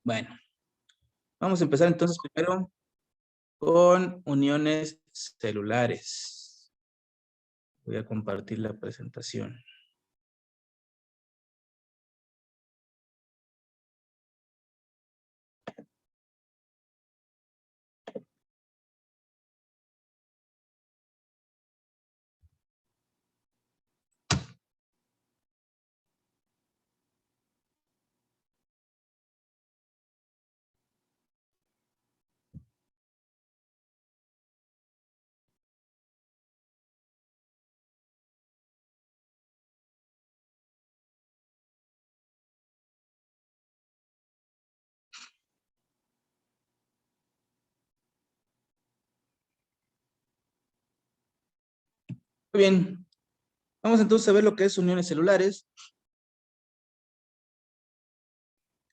Bueno, vamos a empezar entonces primero con uniones celulares. Voy a compartir la presentación. Muy bien, vamos entonces a ver lo que es uniones celulares.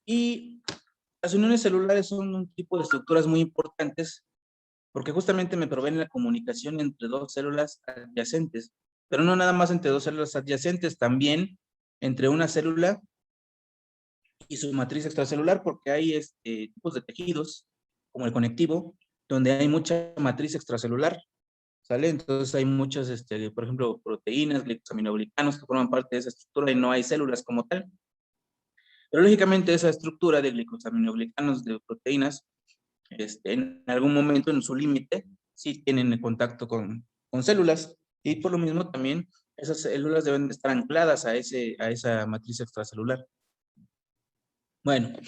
Y las uniones celulares son un tipo de estructuras muy importantes porque justamente me proveen la comunicación entre dos células adyacentes, pero no nada más entre dos células adyacentes, también entre una célula y su matriz extracelular, porque hay tipos de tejidos, como el conectivo, donde hay mucha matriz extracelular, ¿sale? Entonces hay muchas, por ejemplo, proteínas, glicosaminoglicanos que forman parte de esa estructura y no hay células como tal. Pero lógicamente esa estructura de glicosaminoglicanos, de proteínas, en algún momento en su límite, sí tienen contacto con células, y por lo mismo también esas células deben de estar ancladas a esa matriz extracelular. Bueno,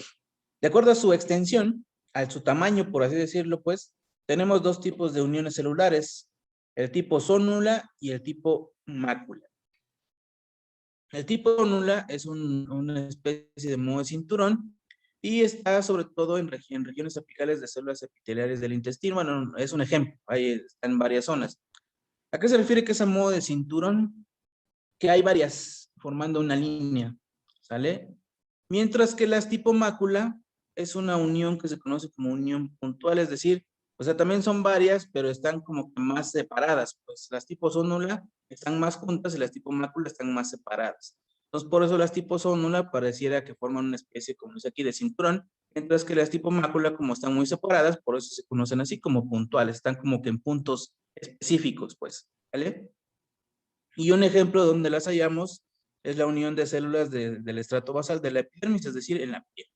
de acuerdo a su extensión, a su tamaño, por así decirlo, pues, tenemos dos tipos de uniones celulares, el tipo zonula y el tipo mácula. El tipo nula es una especie de moho de cinturón y está sobre todo en regiones apicales de células epiteliales del intestino. Bueno, es un ejemplo, ahí está en varias zonas. ¿A qué se refiere que es moho de cinturón? Que hay varias formando una línea, ¿sale? Mientras que las tipo mácula es una unión que se conoce como unión puntual, es decir, o sea, también son varias, pero están como que más separadas, pues las tipo zonula están más juntas y las tipo mácula están más separadas. Entonces, por eso las tipo zonula pareciera que forman una especie, como dice aquí, de cinturón, mientras que las tipo mácula, como están muy separadas, por eso se conocen así como puntuales, están como que en puntos específicos, pues, ¿vale? Y un ejemplo donde las hallamos es la unión de células del estrato basal de la epidermis, es decir, en la piel.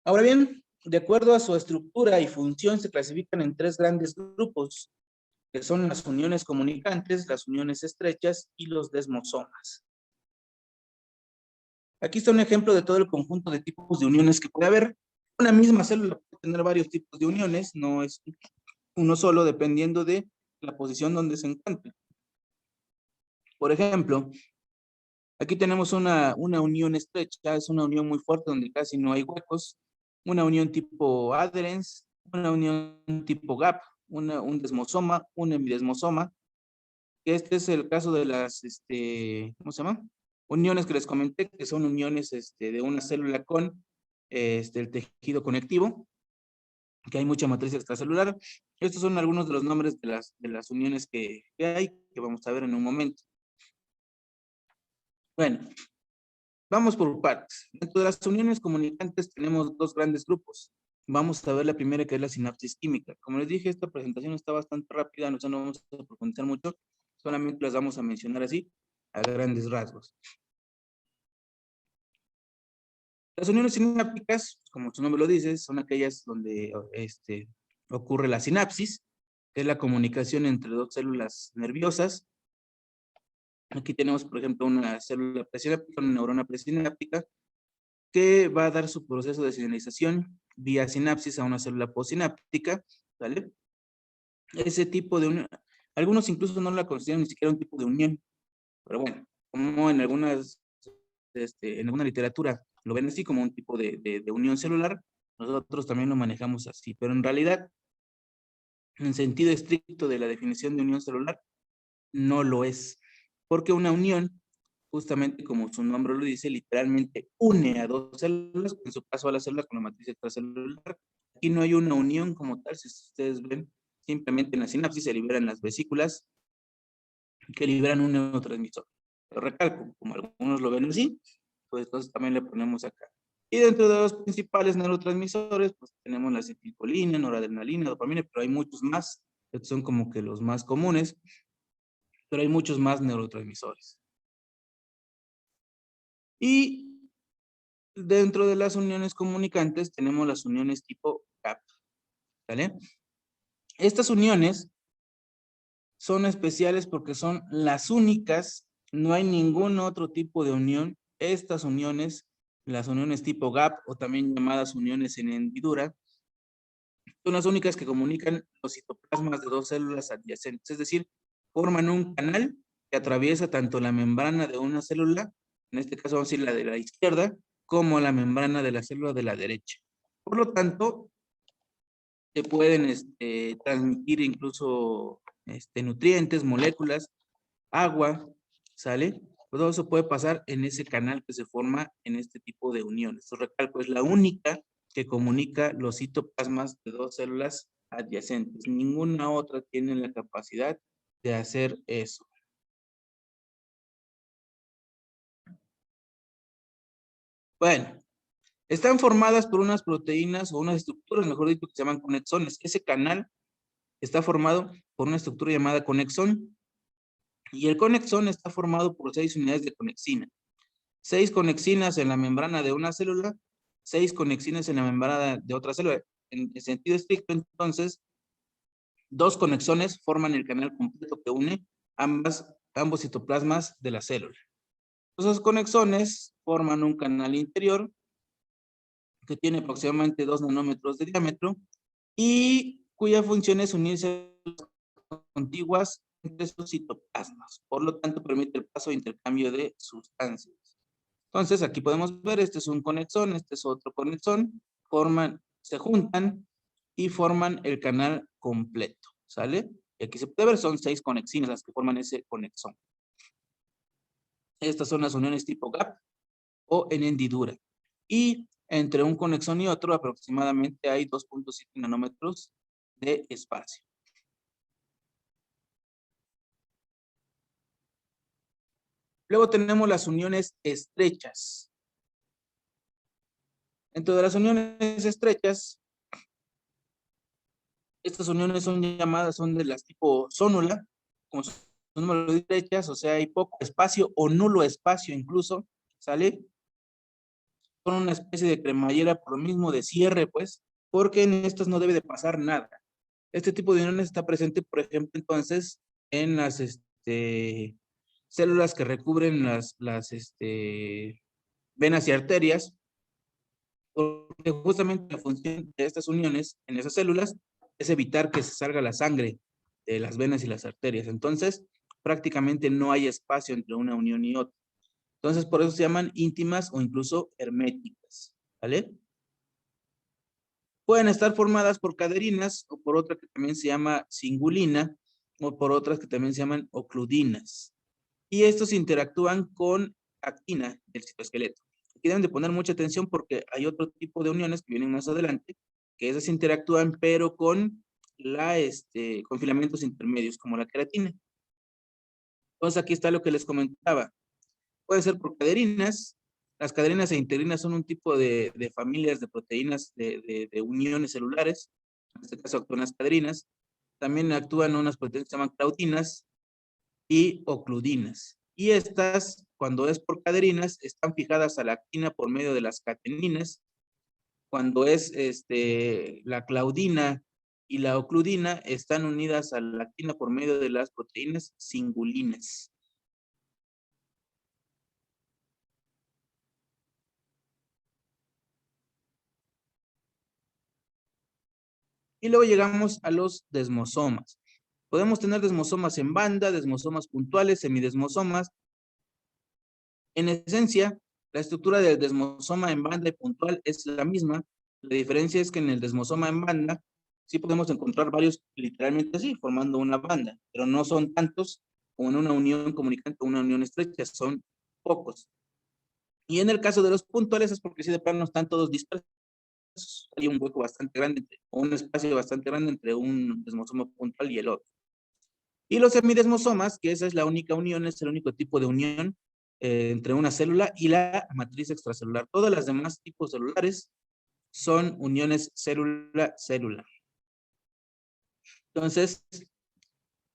Ahora bien, de acuerdo a su estructura y función, se clasifican en tres grandes grupos, que son las uniones comunicantes, las uniones estrechas y los desmosomas. Aquí está un ejemplo de todo el conjunto de tipos de uniones que puede haber. Una misma célula puede tener varios tipos de uniones, no es uno solo, dependiendo de la posición donde se encuentre. Por ejemplo, aquí tenemos una unión estrecha, es una unión muy fuerte donde casi no hay huecos, una unión tipo adherens, una unión tipo gap, un desmosoma, un hemidesmosoma. Este es el caso de las, ¿cómo se llama? Uniones que les comenté, que son uniones de una célula con el tejido conectivo, que hay mucha matriz extracelular. Estos son algunos de los nombres de las uniones que hay, que vamos a ver en un momento. Bueno, vamos por partes. Dentro de las uniones comunicantes tenemos dos grandes grupos. Vamos a ver la primera, que es la sinapsis química. Como les dije, esta presentación está bastante rápida, no vamos a profundizar mucho, solamente las vamos a mencionar así, a grandes rasgos. Las uniones sinápticas, como su nombre lo dice, son aquellas donde ocurre la sinapsis, que es la comunicación entre dos células nerviosas. Aquí tenemos, por ejemplo, una célula presináptica, una neurona presináptica, que va a dar su proceso de señalización vía sinapsis a una célula postsináptica, ¿vale? Ese tipo de unión, algunos incluso no la consideran ni siquiera un tipo de unión, pero bueno, como en en alguna literatura lo ven así como un tipo de unión celular, nosotros también lo manejamos así, pero en realidad, en sentido estricto de la definición de unión celular, no lo es, porque una unión, justamente como su nombre lo dice, literalmente une a dos células, en su caso a las células con la matriz extracelular. Aquí no hay una unión como tal, si ustedes ven, simplemente en la sinapsis se liberan las vesículas que liberan un neurotransmisor. Pero recalco, como algunos lo ven así, pues entonces también le ponemos acá. Y dentro de los principales neurotransmisores, pues tenemos la acetilcolina, noradrenalina, dopamina, pero hay muchos más. Estos son como que los más comunes, pero hay muchos más neurotransmisores. Y dentro de las uniones comunicantes tenemos las uniones tipo GAP, ¿vale? Estas uniones son especiales porque son las únicas, no hay ningún otro tipo de unión. Estas uniones, las uniones tipo GAP o también llamadas uniones en hendidura, son las únicas que comunican los citoplasmas de dos células adyacentes, es decir, forman un canal que atraviesa tanto la membrana de una célula, en este caso vamos a decir la de la izquierda, como la membrana de la célula de la derecha. Por lo tanto, se pueden transmitir incluso nutrientes, moléculas, agua, ¿sale? Todo eso puede pasar en ese canal que se forma en este tipo de uniones. Esto recalco, es la única que comunica los citoplasmas de dos células adyacentes. Ninguna otra tiene la capacidad de hacer eso. Bueno, están formadas por unas proteínas o unas estructuras, mejor dicho, que se llaman conexones. Ese canal está formado por una estructura llamada conexón. Y el conexón está formado por 6 unidades de conexina. 6 conexinas en la membrana de una célula, 6 conexinas en la membrana de otra célula. En sentido estricto, entonces, 2 conexones forman el canal completo que une ambos citoplasmas de la célula. Esos conexones forman un canal interior que tiene aproximadamente 2 nanómetros de diámetro y cuya función es unirse contiguas entre sus citoplasmas. Por lo tanto, permite el paso de intercambio de sustancias. Entonces, aquí podemos ver, este es un conexón, este es otro conexón, se juntan y forman el canal completo, ¿sale? Y aquí se puede ver, son 6 conexinas las que forman ese conexón. Estas son las uniones tipo GAP o en hendidura. Y entre un conexón y otro aproximadamente hay 2.7 nanómetros de espacio. Luego tenemos las uniones estrechas. Dentro de las uniones estrechas, estas uniones son llamadas, son de las tipo sonula, como su número de estrechas, o sea, hay poco espacio o nulo espacio incluso, ¿sale? Son una especie de cremallera por lo mismo de cierre, pues, porque en estas no debe de pasar nada. Este tipo de uniones está presente, por ejemplo, entonces, en las células que recubren las venas y arterias, porque justamente la función de estas uniones en esas células es evitar que se salga la sangre de las venas y las arterias. Entonces, prácticamente no hay espacio entre una unión y otra. Entonces, por eso se llaman íntimas o incluso herméticas, ¿vale? Pueden estar formadas por caderinas o por otra que también se llama cingulina o por otras que también se llaman ocludinas. Y estos interactúan con actina del citoesqueleto. Aquí deben de poner mucha atención porque hay otro tipo de uniones que vienen más adelante, que esas interactúan pero con con filamentos intermedios, como la queratina. Entonces aquí está lo que les comentaba. Puede ser por caderinas. Las caderinas e integrinas son un tipo de familias de proteínas de uniones celulares. En este caso actúan las caderinas. También actúan unas proteínas que se llaman claudinas y ocludinas. Y estas, cuando es por caderinas, están fijadas a la actina por medio de las cateninas. Cuando es la claudina y la ocludina, están unidas a la actina por medio de las proteínas cingulinas. Y luego llegamos a los desmosomas. Podemos tener desmosomas en banda, desmosomas puntuales, semidesmosomas. En esencia, la estructura del desmosoma en banda y puntual es la misma. La diferencia es que en el desmosoma en banda sí podemos encontrar varios literalmente así, formando una banda, pero no son tantos como en una unión comunicante o una unión estrecha, son pocos. Y en el caso de los puntuales es porque sí de plano están todos dispersos. Hay un hueco bastante grande, o un espacio bastante grande entre un desmosoma puntual y el otro. Y los semidesmosomas, que esa es la única unión, es el único tipo de unión entre una célula y la matriz extracelular. Todas las demás tipos celulares son uniones célula-célula. Entonces,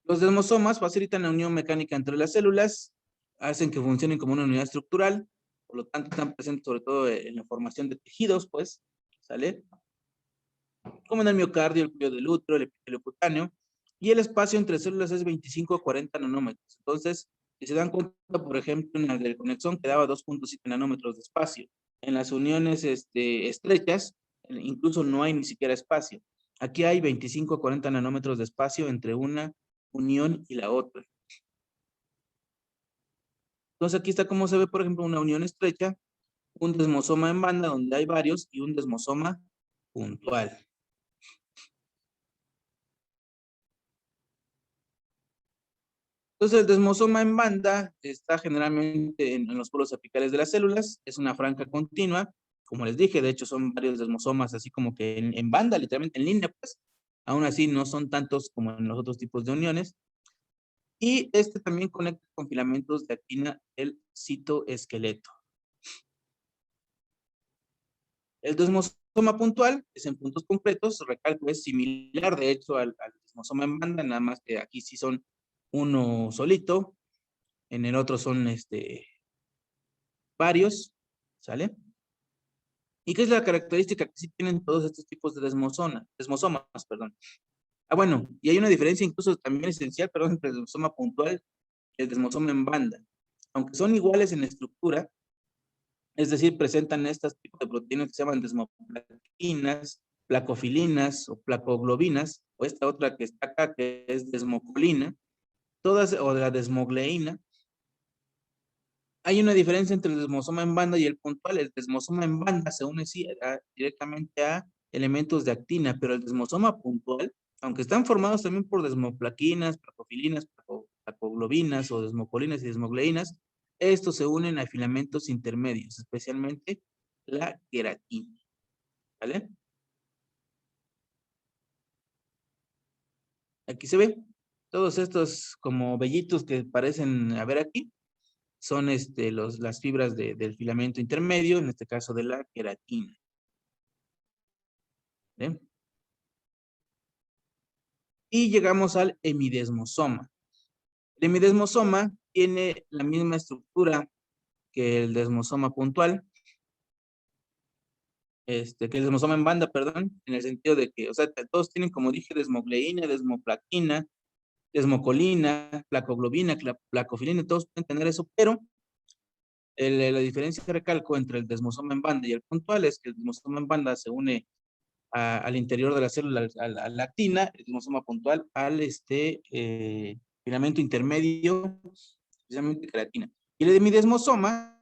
los desmosomas facilitan la unión mecánica entre las células, hacen que funcionen como una unidad estructural, por lo tanto están presentes sobre todo en la formación de tejidos, pues, ¿sale? Como en el miocardio, el cuello del útero, el epitelio cutáneo, y el espacio entre células es 25 a 40 nanómetros. Entonces, si se dan cuenta, por ejemplo, en la del conexón quedaba 2.7 nanómetros de espacio. En las uniones estrechas, incluso no hay ni siquiera espacio. Aquí hay 25 a 40 nanómetros de espacio entre una unión y la otra. Entonces, aquí está cómo se ve, por ejemplo, una unión estrecha, un desmosoma en banda donde hay varios y un desmosoma puntual. Entonces, el desmosoma en banda está generalmente en los polos apicales de las células, es una franja continua, como les dije, de hecho son varios desmosomas, así como que en banda, literalmente en línea, pues, aún así no son tantos como en los otros tipos de uniones, y este también conecta con filamentos de actina el citoesqueleto. El desmosoma puntual es en puntos concretos, recalco, es similar de hecho al desmosoma en banda, nada más que aquí sí son uno solito, en el otro son varios, ¿sale? ¿Y qué es la característica que sí tienen todos estos tipos de desmosomas, perdón? Ah, bueno, y hay una diferencia incluso también esencial, perdón, entre el desmosoma puntual y el desmosoma en banda. Aunque son iguales en estructura, es decir, presentan estos tipos de proteínas que se llaman desmoplaquinas, placofilinas o placoglobinas, o esta otra que está acá, que es desmocolina, todas, o de la desmogleína. Hay una diferencia entre el desmosoma en banda y el puntual. El desmosoma en banda se une directamente a elementos de actina, pero el desmosoma puntual, aunque están formados también por desmoplaquinas, placofilinas, placoglobinas o desmocolinas y desmogleínas, estos se unen a filamentos intermedios, especialmente la queratina. ¿Vale? Aquí se ve todos estos como vellitos que parecen haber aquí son las fibras del filamento intermedio, en este caso de la queratina. ¿Ven? Y llegamos al hemidesmosoma. El hemidesmosoma tiene la misma estructura que el desmosoma puntual, que el desmosoma en banda, perdón, en el sentido de que, o sea, todos tienen, como dije, desmogleína, desmoplaquina, desmocolina, placoglobina, placofilina, todos pueden tener eso, pero la diferencia que recalco entre el desmosoma en banda y el puntual es que el desmosoma en banda se une al interior de la célula, a la actina, el desmosoma puntual al filamento intermedio, precisamente creatina. Y el hemidesmosoma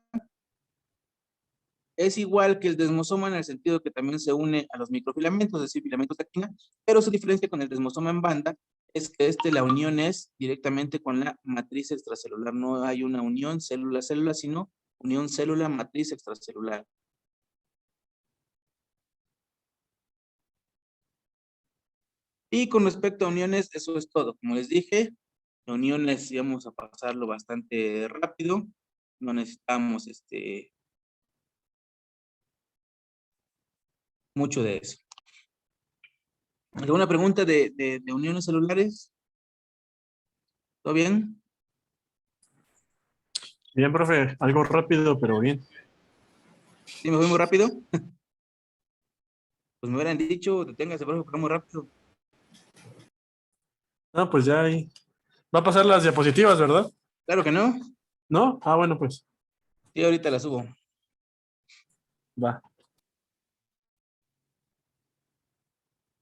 es igual que el desmosoma en el sentido que también se une a los microfilamentos, es decir, filamentos de actina, pero su diferencia con el desmosoma en banda es que la unión es directamente con la matriz extracelular. No hay una unión célula-célula, sino unión célula-matriz extracelular. Y con respecto a uniones, eso es todo. Como les dije, uniones íbamos a pasarlo bastante rápido. No necesitamos mucho de eso. ¿Alguna pregunta de uniones celulares? ¿Todo bien? Bien, profe, algo rápido, pero bien. ¿Sí me fui muy rápido? Pues me hubieran dicho, deténgase, profe, porque muy rápido. Ah, pues ya ahí. Va a pasar las diapositivas, ¿verdad? Claro que no. ¿No? Ah, bueno, pues Sí, ahorita la subo. va.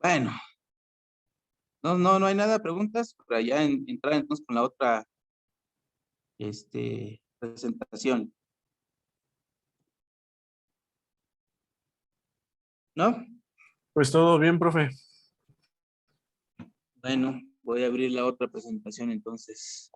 Bueno, no hay nada, preguntas, para ya entrar entonces con la otra presentación. ¿No? Pues todo bien, profe. Bueno, voy a abrir la otra presentación entonces.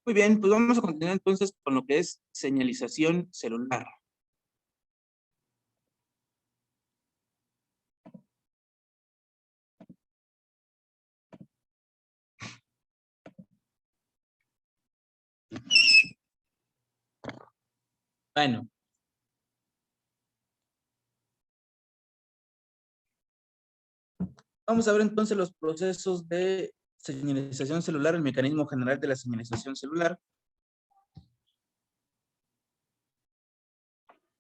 Muy bien, pues vamos a continuar entonces con lo que es señalización celular. Bueno. Vamos a ver entonces los procesos de señalización celular, el mecanismo general de la señalización celular,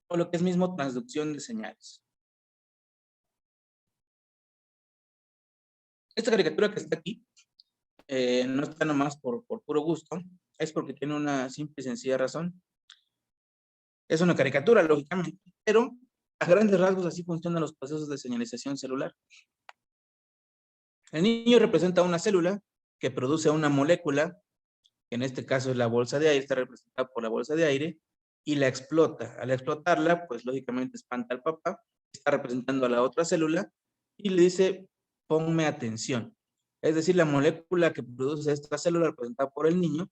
o lo que es mismo transducción de señales. Esta caricatura que está aquí, no está nomás por puro gusto, es porque tiene una simple y sencilla razón. Es una caricatura, lógicamente, pero a grandes rasgos así funcionan los procesos de señalización celular. El niño representa una célula que produce una molécula, que en este caso es la bolsa de aire, está representada por la bolsa de aire, y la explota. Al explotarla, pues lógicamente espanta al papá, está representando a la otra célula, y le dice, ponme atención. Es decir, la molécula que produce esta célula representada por el niño,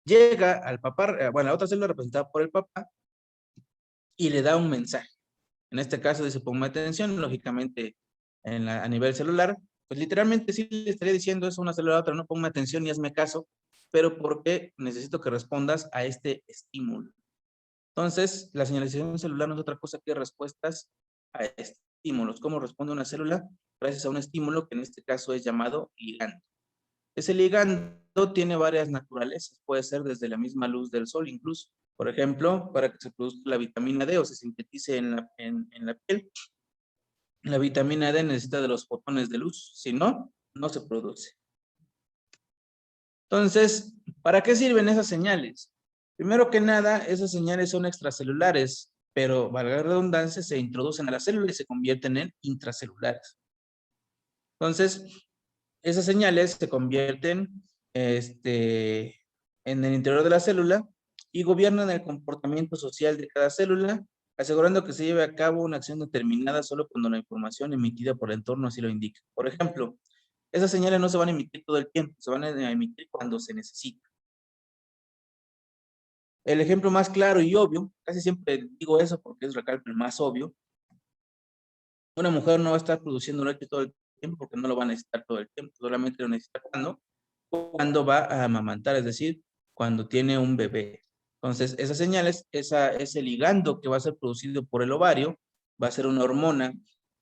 llega al papá, bueno, la otra célula representada por el papá, y le da un mensaje. En este caso dice, ponme atención, lógicamente a nivel celular, pues literalmente sí le estaría diciendo eso a una célula a otra, no ponme atención y hazme caso, pero porque necesito que respondas a este estímulo. Entonces, la señalización celular no es otra cosa que respuestas a estímulos. ¿Cómo responde una célula? Gracias a un estímulo que en este caso es llamado ligando. Ese ligando tiene varias naturalezas, puede ser desde la misma luz del sol incluso. Por ejemplo, para que se produzca la vitamina D o se sintetice en la piel, la vitamina D necesita de los fotones de luz, si no, no se produce. Entonces, ¿para qué sirven esas señales? Primero que nada, esas señales son extracelulares, pero, valga la redundancia, se introducen a la célula y se convierten en intracelulares. Entonces, esas señales se convierten en el interior de la célula y gobiernan el comportamiento social de cada célula, asegurando que se lleve a cabo una acción determinada solo cuando la información emitida por el entorno así lo indica. Por ejemplo, esas señales no se van a emitir todo el tiempo, se van a emitir cuando se necesita. El ejemplo más claro y obvio, casi siempre digo eso porque es recalco el más obvio, una mujer no va a estar produciendo leche todo el tiempo porque no lo va a necesitar todo el tiempo, solamente lo necesita cuando va a amamantar, es decir, cuando tiene un bebé. Entonces, esas señales, ese ligando que va a ser producido por el ovario, va a ser una hormona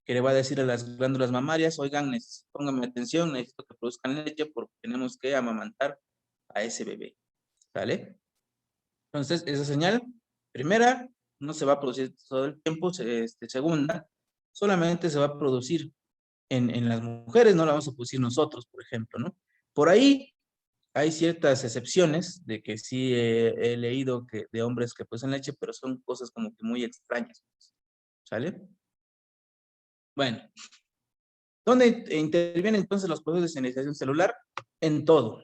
que le va a decir a las glándulas mamarias, oigan, pónganme atención, necesito que produzcan leche porque tenemos que amamantar a ese bebé, ¿vale? Entonces, esa señal, primera, no se va a producir todo el tiempo, segunda, solamente se va a producir en las mujeres, no la vamos a producir nosotros, por ejemplo, ¿no? Por ahí hay ciertas excepciones de que sí he leído de hombres que producen leche, pero son cosas como que muy extrañas, ¿sale? Bueno, ¿dónde intervienen entonces los procesos de señalización celular? En todo.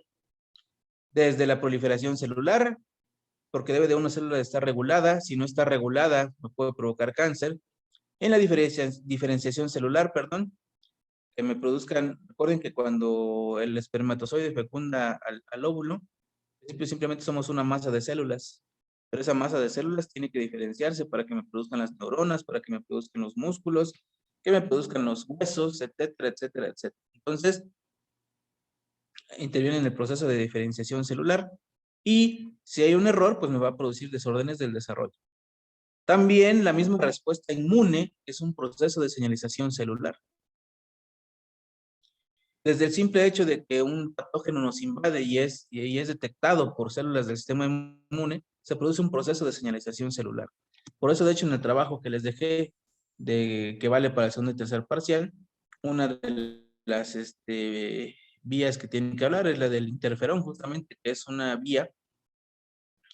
Desde la proliferación celular, porque debe de una célula estar regulada, si no está regulada, no puede provocar cáncer. En la diferenciación celular, perdón, que me produzcan, recuerden que cuando el espermatozoide fecunda al óvulo, simplemente somos una masa de células, pero esa masa de células tiene que diferenciarse para que me produzcan las neuronas, para que me produzcan los músculos, que me produzcan los huesos, etcétera, etcétera, etcétera. Entonces, interviene en el proceso de diferenciación celular y si hay un error, pues me va a producir desórdenes del desarrollo. También la misma respuesta inmune es un proceso de señalización celular. Desde el simple hecho de que un patógeno nos invade y es detectado por células del sistema inmune, se produce un proceso de señalización celular. Por eso, de hecho, en el trabajo que les dejé, que vale para el segundo y tercer parcial, una de las vías que tienen que hablar es la del interferón, justamente, que es una vía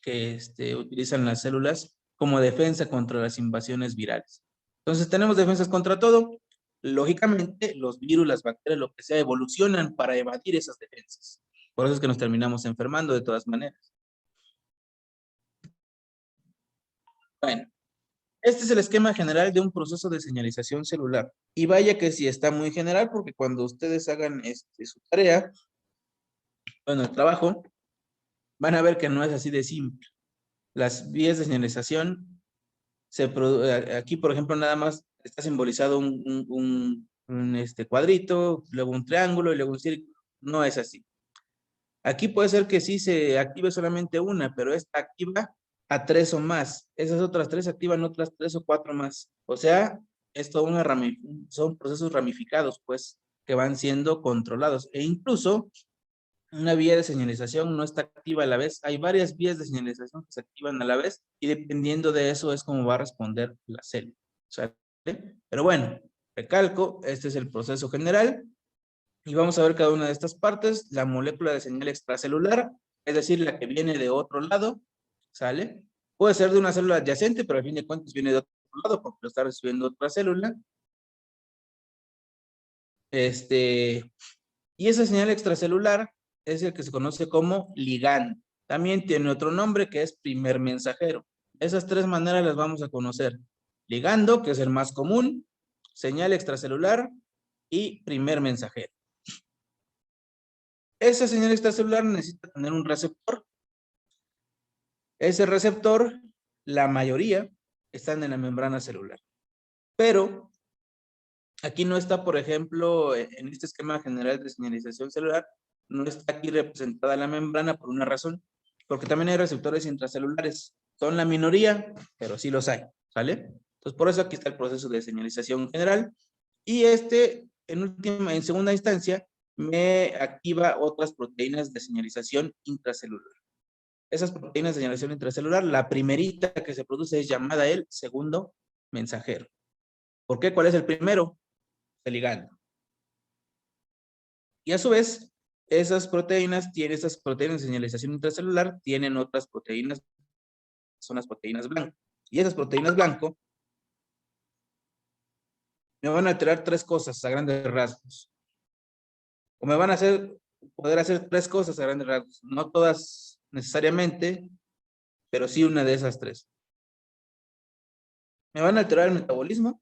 que utilizan las células como defensa contra las invasiones virales. Entonces, tenemos defensas contra todo. Lógicamente, los virus, las bacterias, lo que sea, evolucionan para evadir esas defensas. Por eso es que nos terminamos enfermando de todas maneras. Bueno, este es el esquema general de un proceso de señalización celular. Y vaya que sí está muy general, porque cuando ustedes hagan su tarea, bueno, el trabajo, van a ver que no es así de simple. Las vías de señalización, aquí por ejemplo nada más está simbolizado un cuadrito, luego un triángulo y luego un círculo. No es así. Aquí puede ser que sí se active solamente una, pero esta activa a 3 o más. Esas otras 3 activan otras 3 o 4 más. O sea, es toda son procesos ramificados, pues, que van siendo controlados. E incluso, una vía de señalización no está activa a la vez. Hay varias vías de señalización que se activan a la vez y dependiendo de eso es como va a responder la célula. ¿Sale? Pero bueno, recalco, este es el proceso general. Y vamos a ver cada una de estas partes. La molécula de señal extracelular, es decir, la que viene de otro lado, ¿sale? Puede ser de una célula adyacente, pero al fin de cuentas viene de otro lado porque lo está recibiendo otra célula. Y esa señal extracelular es el que se conoce como ligando. También tiene otro nombre que es primer mensajero. Esas 3 maneras las vamos a conocer. Ligando, que es el más común, señal extracelular y primer mensajero. Esa señal extracelular necesita tener un receptor. Ese receptor, la mayoría, están en la membrana celular. Pero, aquí no está, por ejemplo, en este esquema general de señalización celular, no está aquí representada la membrana por una razón, porque también hay receptores intracelulares. Son la minoría, pero sí los hay, ¿sale? Entonces, por eso aquí está el proceso de señalización general. Y en segunda instancia, me activa otras proteínas de señalización intracelular. Esas proteínas de señalización intracelular, la primerita que se produce es llamada el segundo mensajero. ¿Por qué? ¿Cuál es el primero? El ligando. Y a su vez, esas proteínas de señalización intracelular, tienen otras proteínas, son las proteínas blanco. Y esas proteínas blanco me van a alterar 3 cosas a grandes rasgos. O me van a poder hacer 3 cosas a grandes rasgos. No todas necesariamente, pero sí una de esas 3. Me van a alterar el metabolismo,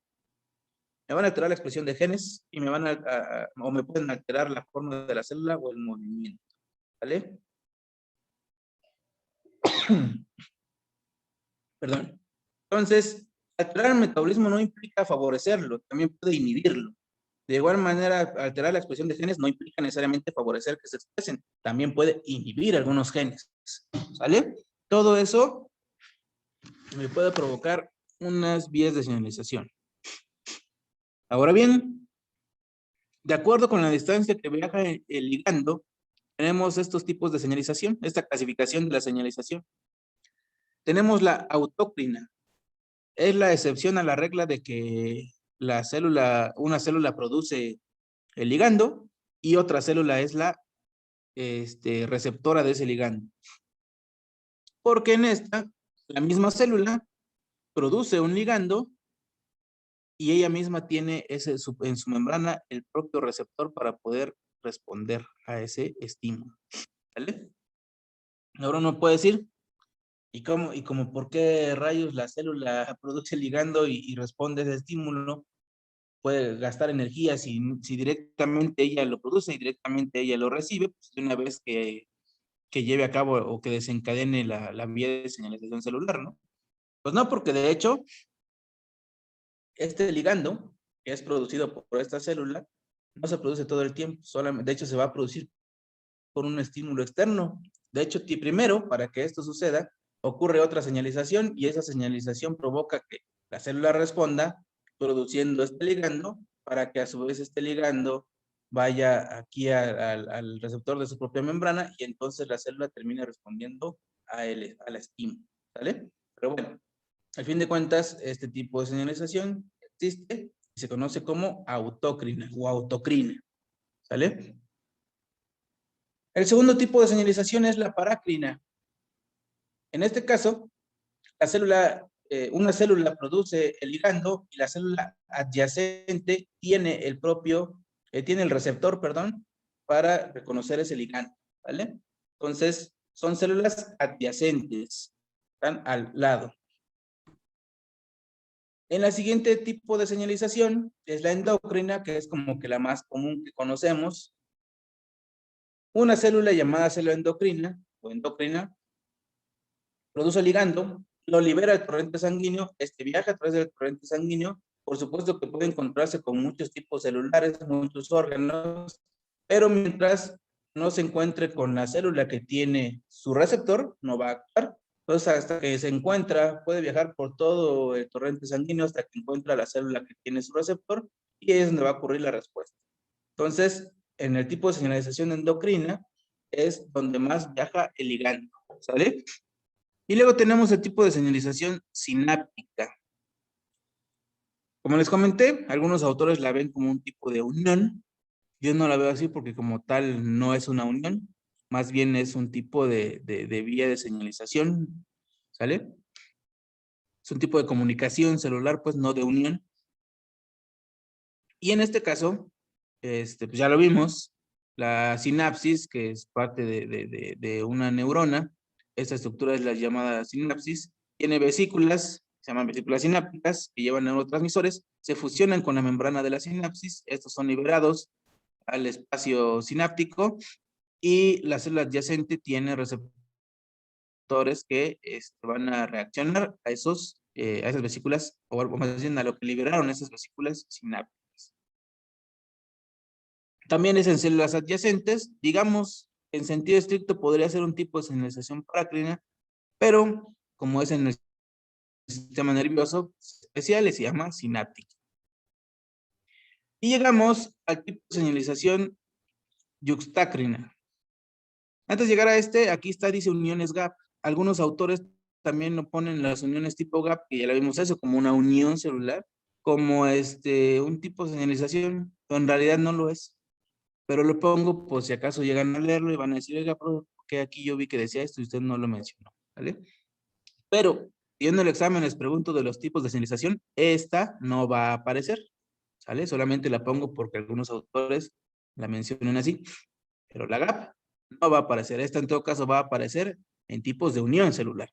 me van a alterar la expresión de genes y me pueden alterar la forma de la célula o el movimiento. ¿Vale? Perdón. Entonces, alterar el metabolismo no implica favorecerlo, también puede inhibirlo. De igual manera, alterar la expresión de genes no implica necesariamente favorecer que se expresen, también puede inhibir algunos genes. ¿Sale? Todo eso me puede provocar unas vías de señalización. Ahora bien, de acuerdo con la distancia que viaja el ligando, tenemos estos tipos de señalización, esta clasificación de la señalización. Tenemos la autócrina. Es la excepción a la regla de que una célula produce el ligando y otra célula es la receptora de ese ligando. Porque en esta, la misma célula produce un ligando y ella misma tiene en su membrana el propio receptor para poder responder a ese estímulo. ¿Vale? Ahora uno puede decir, ¿y cómo por qué rayos la célula produce el ligando y responde a ese estímulo? Puede gastar energía si directamente ella lo produce y directamente ella lo recibe, pues de una vez que lleve a cabo o que desencadene la vía de señalización celular, ¿no? Pues no, porque de hecho, este ligando que es producido por esta célula, no se produce todo el tiempo, de hecho se va a producir por un estímulo externo. De hecho, primero, para que esto suceda, ocurre otra señalización y esa señalización provoca que la célula responda produciendo este ligando para que a su vez este ligando vaya aquí al receptor de su propia membrana y entonces la célula termine respondiendo al estímulo. ¿Sale? Pero bueno, al fin de cuentas, este tipo de señalización existe y se conoce como autócrina o autocrina. ¿Sale? El segundo tipo de señalización es la parácrina. En este caso, una célula produce el ligando y la célula adyacente tiene el receptor, para reconocer ese ligando, ¿vale? Entonces, son células adyacentes, están al lado. En la siguiente tipo de señalización es la endocrina, que es como que la más común que conocemos. Una célula llamada célula endocrina o endocrina, produce ligando, lo libera el torrente sanguíneo, viaja a través del torrente sanguíneo, por supuesto que puede encontrarse con muchos tipos celulares, muchos órganos, pero mientras no se encuentre con la célula que tiene su receptor, no va a actuar. Entonces, hasta que se encuentra, puede viajar por todo el torrente sanguíneo hasta que encuentra la célula que tiene su receptor y ahí es donde va a ocurrir la respuesta. Entonces, en el tipo de señalización endocrina es donde más viaja el ligando, ¿sale? Y luego tenemos el tipo de señalización sináptica. Como les comenté, algunos autores la ven como un tipo de unión. Yo no la veo así porque como tal no es una unión, más bien es un tipo de vía de señalización, ¿sale? Es un tipo de comunicación celular, pues no de unión. Y en este caso, pues ya lo vimos, la sinapsis, que es parte de una neurona, esta estructura es la llamada sinapsis, tiene vesículas, se llaman vesículas sinápticas, que llevan neurotransmisores, se fusionan con la membrana de la sinapsis, estos son liberados al espacio sináptico, y la célula adyacente tiene receptores que van a reaccionar a esas vesículas, o más bien a lo que liberaron esas vesículas sinápticas. También es en células adyacentes, digamos, en sentido estricto podría ser un tipo de señalización parácrina, pero como es en el sistema nervioso especial, se llama sináptica. Y llegamos al tipo de señalización yuxtácrina. Antes de llegar a aquí está, dice uniones GAP. Algunos autores también lo ponen las uniones tipo GAP, que ya la vimos eso, como una unión celular, como un tipo de señalización, pero en realidad no lo es. Pero lo pongo por si acaso llegan a leerlo y van a decir, oiga, que aquí yo vi que decía esto y usted no lo mencionó, ¿vale? Pero, viendo el examen, les pregunto de los tipos de señalización, esta no va a aparecer, ¿sale? Solamente la pongo porque algunos autores la mencionan así, pero la GAP no va a aparecer. Esta en todo caso va a aparecer en tipos de unión celular.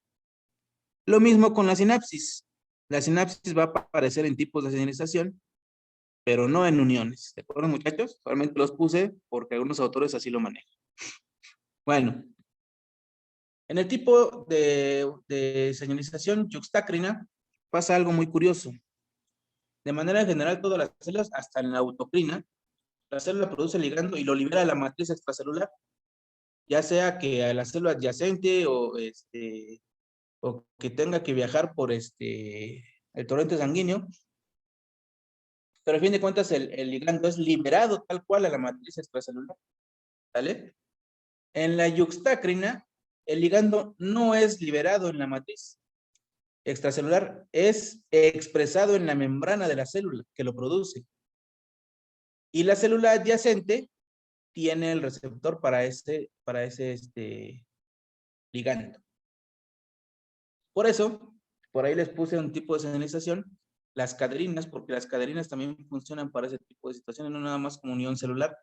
Lo mismo con la sinapsis. La sinapsis va a aparecer en tipos de señalización, pero no en uniones. ¿De acuerdo, muchachos? Solamente los puse porque algunos autores así lo manejan. Bueno, en el tipo de señalización yuxtácrina pasa algo muy curioso. De manera general, todas las células, hasta en la autocrina, la célula produce ligando y lo libera a la matriz extracelular, ya sea que a la célula adyacente o que tenga que viajar por el torrente sanguíneo, pero a fin de cuentas el ligando es liberado tal cual a la matriz extracelular, ¿vale? En la yuxtácrina, el ligando no es liberado en la matriz extracelular, es expresado en la membrana de la célula que lo produce. Y la célula adyacente tiene el receptor para ese ligando. Por eso, por ahí les puse un tipo de señalización, las caderinas, porque las caderinas también funcionan para ese tipo de situaciones, no nada más como unión celular,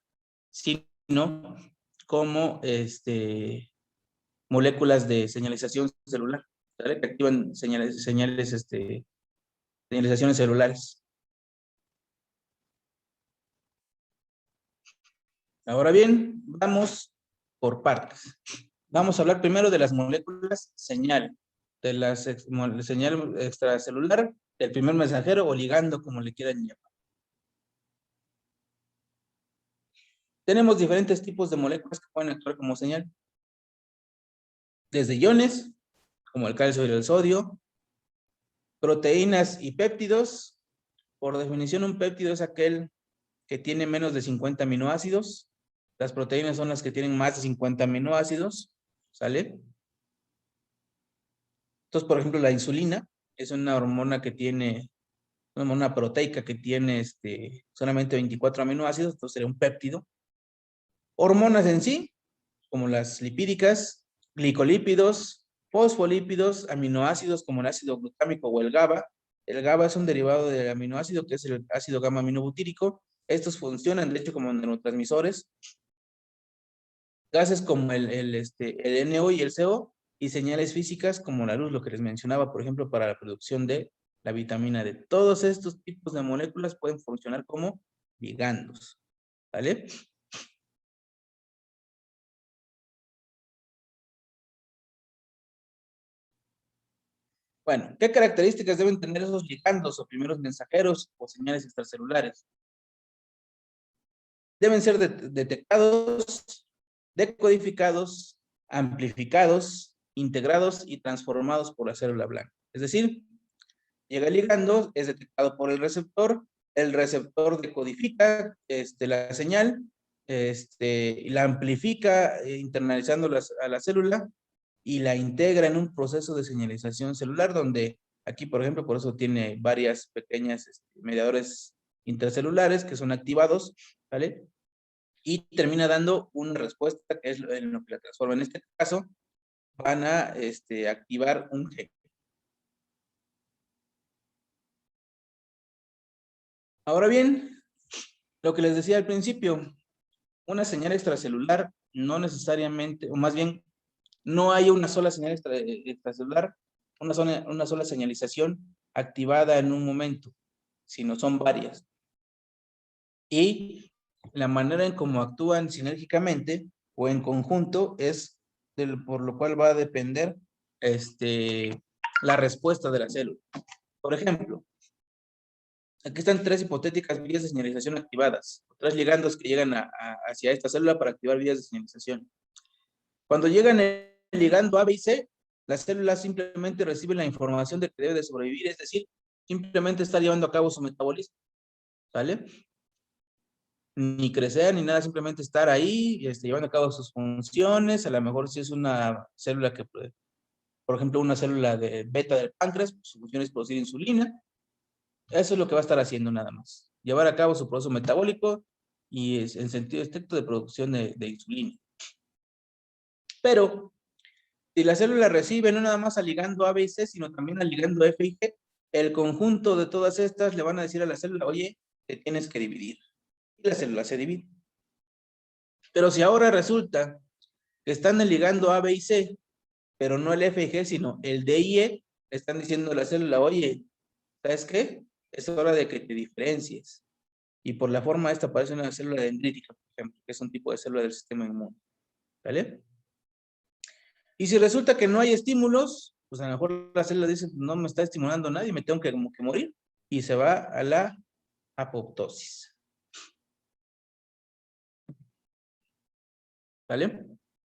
sino como moléculas de señalización celular, ¿vale? Que activan señalizaciones celulares. Ahora bien, vamos por partes. Vamos a hablar primero de las moléculas señal, de la señal extracelular, del primer mensajero o ligando, como le quieran llamar. Tenemos diferentes tipos de moléculas que pueden actuar como señal. Desde iones, como el calcio y el sodio, proteínas y péptidos. Por definición, un péptido es aquel que tiene menos de 50 aminoácidos. Las proteínas son las que tienen más de 50 aminoácidos, ¿sale? Entonces, por ejemplo, la insulina es una hormona que tiene, una hormona proteica que tiene solamente 24 aminoácidos, entonces sería un péptido. Hormonas en sí, como las lipídicas, glicolípidos, fosfolípidos, aminoácidos como el ácido glutámico o el GABA. El GABA es un derivado del aminoácido que es el ácido gamma aminobutírico. Estos funcionan, de hecho, como neurotransmisores. Gases como el NO y el CO y señales físicas como la luz, lo que les mencionaba, por ejemplo, para la producción de la vitamina D. Todos estos tipos de moléculas pueden funcionar como ligandos, ¿vale? Bueno, ¿qué características deben tener esos ligandos o primeros mensajeros o señales extracelulares? Deben ser detectados, decodificados, amplificados, integrados y transformados por la célula blanca. Es decir, llega el ligando, es detectado por el receptor decodifica la señal, y la amplifica internalizándola a la célula y la integra en un proceso de señalización celular donde aquí, por ejemplo, por eso tiene varias pequeñas mediadores intercelulares que son activados, ¿vale? Y termina dando una respuesta que es en lo que la transforma. En este caso, van a activar un gen. Ahora bien, lo que les decía al principio, una señal extracelular no necesariamente, o más bien, no hay una sola señal extracelular, una sola señalización activada en un momento, sino son varias. Y la manera en cómo actúan sinérgicamente o en conjunto es por lo cual va a depender la respuesta de la célula. Por ejemplo, aquí están tres hipotéticas vías de señalización activadas, tres ligandos que llegan hacia esta célula para activar vías de señalización. Cuando llegan el ligando A, B y C, la célula simplemente recibe la información de que debe de sobrevivir, es decir, simplemente está llevando a cabo su metabolismo, ¿vale? Ni crecer ni nada, simplemente estar ahí, llevando a cabo sus funciones. A lo mejor si es una célula que, por ejemplo, una célula de beta del páncreas, pues, su función es producir insulina. Eso es lo que va a estar haciendo nada más. Llevar a cabo su proceso metabólico y en sentido estricto de producción de insulina. Pero, si la célula recibe no nada más al ligando A, B y C, sino también al ligando F y G, el conjunto de todas estas le van a decir a la célula, oye, te tienes que dividir. Y la célula se divide. Pero si ahora resulta que están el ligando A, B y C, pero no el F y G, sino el D y E, le están diciendo a la célula, oye, ¿sabes qué? Es hora de que te diferencies. Y por la forma esta parece una célula dendrítica, por ejemplo, que es un tipo de célula del sistema inmune. ¿Vale? Y si resulta que no hay estímulos, pues a lo mejor la célula dice, no me está estimulando nadie, me tengo que como que morir. Y se va a la apoptosis. ¿Vale?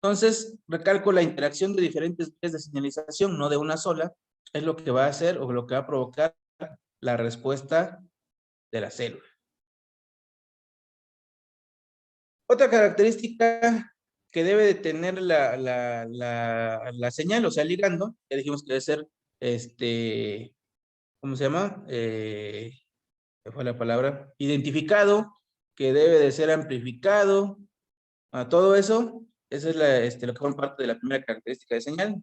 Entonces, recalco la interacción de diferentes vías de señalización, no de una sola, es lo que va a hacer o lo que va a provocar la respuesta de la célula. Otra característica que debe de tener la señal, o sea, el ligando, ya dijimos que debe ser, ¿cómo se llama? ¿Qué fue la palabra? Identificado, que debe de ser amplificado, a todo eso, esa es lo que forma parte de la primera característica de señal.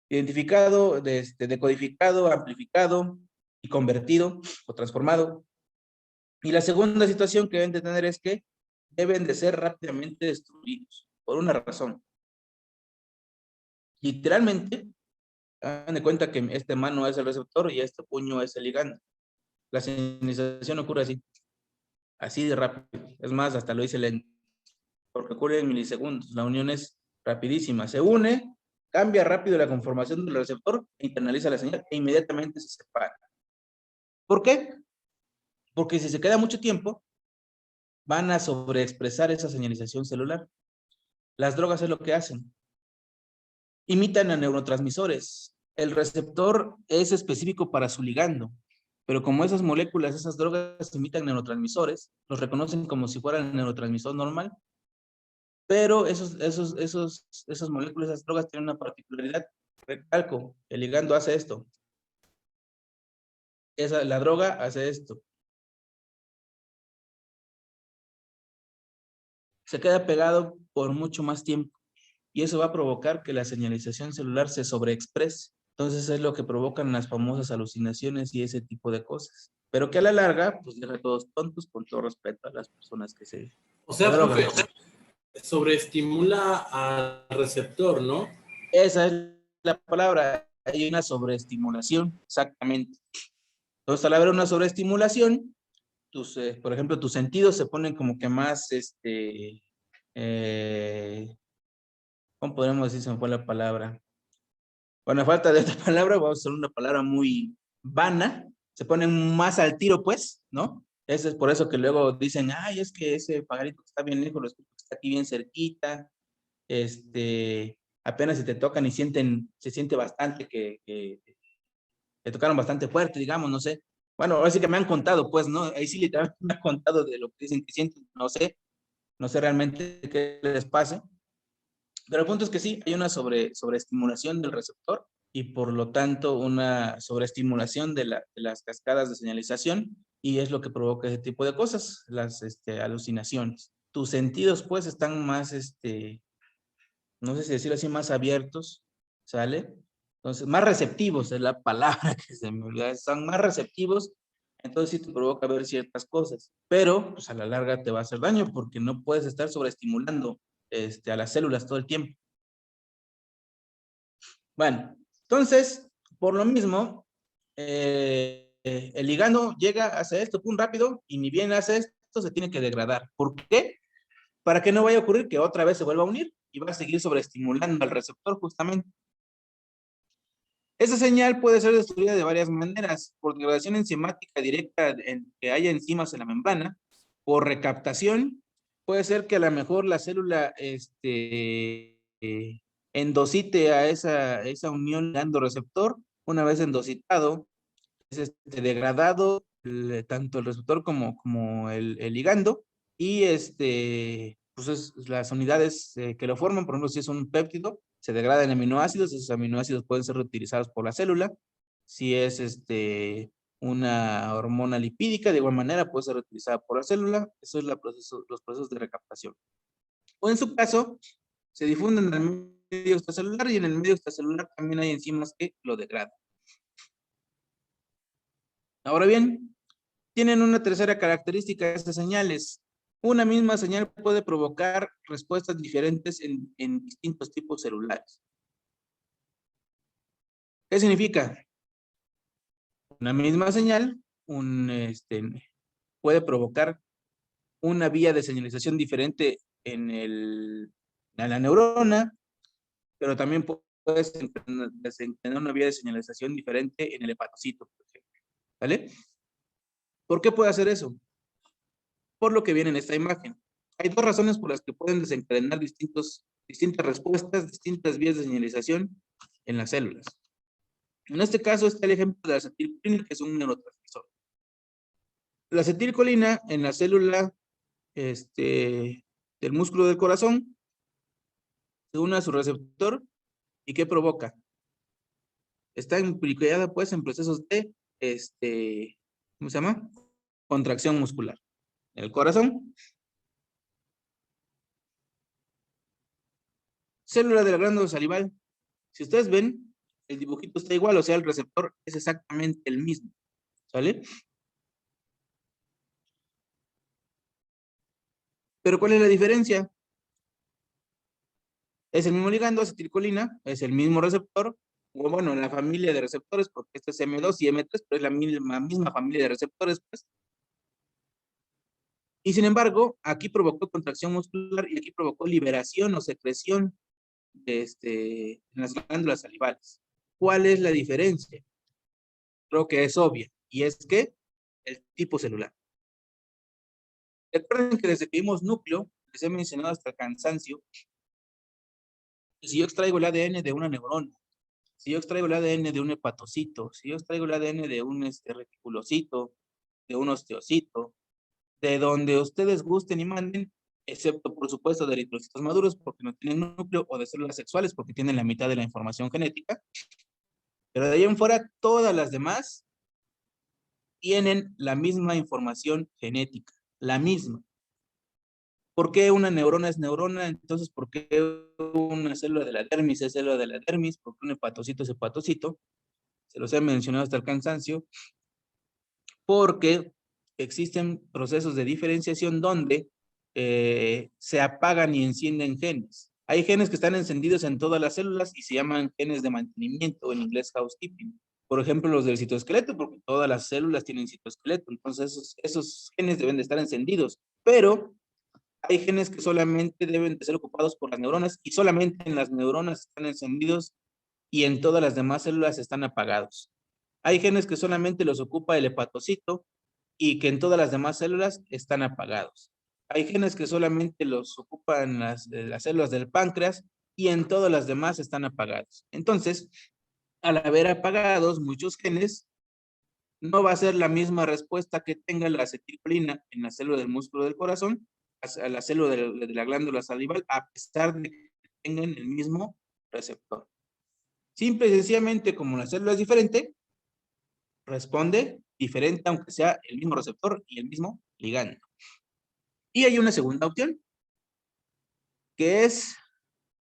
Identificado, decodificado, amplificado y convertido o transformado. Y la segunda situación que deben de tener es que deben de ser rápidamente destruidos, por una razón. Literalmente, hagan de cuenta que este mano es el receptor y este puño es el ligando. La señalización ocurre así de rápido. Es más, hasta lo hice lento, porque ocurre en milisegundos. La unión es rapidísima. Se une, cambia rápido la conformación del receptor, internaliza la señal e inmediatamente se separa. ¿Por qué? Porque si se queda mucho tiempo, van a sobreexpresar esa señalización celular. Las drogas es lo que hacen. Imitan a neurotransmisores. El receptor es específico para su ligando, pero como esas moléculas, esas drogas imitan neurotransmisores, los reconocen como si fueran el neurotransmisor normal, pero esas moléculas, esas drogas tienen una particularidad. Recalco, el ligando hace esto. La droga hace esto. Se queda pegado por mucho más tiempo y eso va a provocar que la señalización celular se sobreexprese. Entonces es lo que provocan las famosas alucinaciones y ese tipo de cosas. Pero que a la larga, pues deja a todos tontos, con todo respeto a las personas que se O sea, drogan. profe, sobreestimula al receptor, ¿no? Esa es la palabra. Hay una sobreestimulación, exactamente. Entonces, al haber una sobreestimulación, por ejemplo, tus sentidos se ponen como que más, ¿cómo podemos decir? Se me fue la palabra. Bueno, a falta de otra palabra, vamos a usar una palabra muy vana, se ponen más al tiro, pues, ¿no? Eso es por eso que luego dicen, ay, es que ese pajarito está bien lejos, lo escucho que está aquí bien cerquita, apenas si te tocan y se siente bastante que te tocaron bastante fuerte, digamos, no sé. Bueno, ahora sí que me han contado, pues, ¿no? Ahí sí literalmente me han contado de lo que dicen que sienten, no sé realmente qué les pase. Pero el punto es que sí, hay una sobreestimulación del receptor y por lo tanto una sobreestimulación de las cascadas de señalización y es lo que provoca ese tipo de cosas, las alucinaciones. Tus sentidos pues están más, no sé si decirlo así, más abiertos, ¿sale? Entonces, más receptivos es la palabra que se me olvida, están más receptivos, entonces sí te provoca ver ciertas cosas, pero pues a la larga te va a hacer daño porque no puedes estar sobreestimulando a las células todo el tiempo. Bueno, entonces, por lo mismo, el ligando llega, hace esto, pum, rápido, y ni bien hace esto, se tiene que degradar. ¿Por qué? Para que no vaya a ocurrir que otra vez se vuelva a unir y va a seguir sobreestimulando al receptor justamente. Esa señal puede ser destruida de varias maneras, por degradación enzimática directa en que haya enzimas en la membrana, por recaptación, puede ser que a lo mejor la célula endocite a esa unión ligando-receptor, una vez endocitado, es degradado tanto el receptor como el ligando, y pues las unidades que lo forman, por ejemplo, si es un péptido, se degrada en aminoácidos, esos aminoácidos pueden ser reutilizados por la célula. Si es una hormona lipídica, de igual manera puede ser reutilizada por la célula. Eso es los procesos de recaptación. O en su caso, se difunden en el medio extracelular y en el medio extracelular también hay enzimas que lo degradan. Ahora bien, tienen una tercera característica de estas señales. Una misma señal puede provocar respuestas diferentes en distintos tipos celulares. ¿Qué significa? Una misma señal puede provocar una vía de señalización diferente en la neurona, pero también puede desencadenar una vía de señalización diferente en el hepatocito, por ejemplo. ¿Vale? ¿Por qué puede hacer eso? Por lo que viene en esta imagen. Hay dos razones por las que pueden desencadenar distintas respuestas, distintas vías de señalización en las células. En este caso está el ejemplo de la acetilcolina, que es un neurotransmisor. La acetilcolina en la célula del músculo del corazón se une a su receptor y ¿qué provoca? Está implicada pues en procesos de ¿cómo se llama? Contracción muscular. El corazón. Célula de la glándula salival. Si ustedes ven, el dibujito está igual, o sea, el receptor es exactamente el mismo. ¿Sale? Pero ¿cuál es la diferencia? Es el mismo ligando, acetilcolina, es el mismo receptor, o bueno, en la familia de receptores, porque este es M2 y M3, pero es la misma familia de receptores, pues. Y sin embargo, aquí provocó contracción muscular y aquí provocó liberación o secreción en las glándulas salivales. ¿Cuál es la diferencia? Creo que es obvia, y es que el tipo celular. Recuerden que desde que vimos núcleo, les he mencionado hasta el cansancio, si yo extraigo el ADN de una neurona, si yo extraigo el ADN de un hepatocito, si yo extraigo el ADN de un reticulocito, de un osteocito, de donde ustedes gusten y manden, excepto por supuesto de eritrocitos maduros porque no tienen núcleo, o de células sexuales porque tienen la mitad de la información genética, pero de ahí en fuera todas las demás tienen la misma información genética, la misma. ¿Por qué una neurona es neurona? Entonces, ¿por qué una célula de la dermis es célula de la dermis? ¿Por qué un hepatocito es hepatocito? Se los he mencionado hasta el cansancio. Porque existen procesos de diferenciación donde se apagan y encienden genes. Hay genes que están encendidos en todas las células y se llaman genes de mantenimiento, en inglés housekeeping. Por ejemplo, los del citoesqueleto, porque todas las células tienen citoesqueleto, entonces esos genes deben de estar encendidos, pero hay genes que solamente deben de ser ocupados por las neuronas y solamente en las neuronas están encendidos y en todas las demás células están apagados. Hay genes que solamente los ocupa el hepatocito y que en todas las demás células están apagados. Hay genes que solamente los ocupan las células del páncreas y en todas las demás están apagados. Entonces, al haber apagados muchos genes, no va a ser la misma respuesta que tenga la acetilcolina en la célula del músculo del corazón, a la célula de la glándula salival, a pesar de que tengan el mismo receptor. Simple y sencillamente, como la célula es diferente, responde diferente aunque sea el mismo receptor y el mismo ligando. Y hay una segunda opción, que es,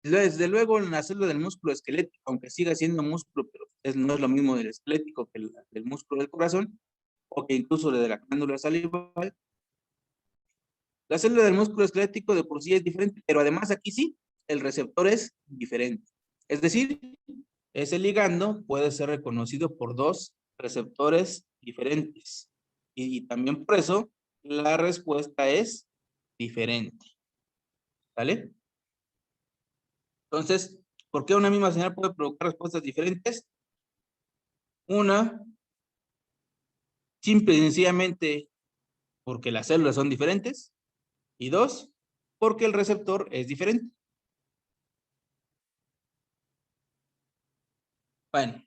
desde luego, en la célula del músculo esquelético, aunque siga siendo músculo, pero no es lo mismo del esquelético que del músculo del corazón, o que incluso de la glándula salival. La célula del músculo esquelético de por sí es diferente, pero además aquí sí, el receptor es diferente. Es decir, ese ligando puede ser reconocido por dos receptores diferentes. Y también por eso la respuesta es diferente. ¿Vale? Entonces, ¿por qué una misma señal puede provocar respuestas diferentes? Una, simple y sencillamente porque las células son diferentes. Y dos, porque el receptor es diferente. Bueno,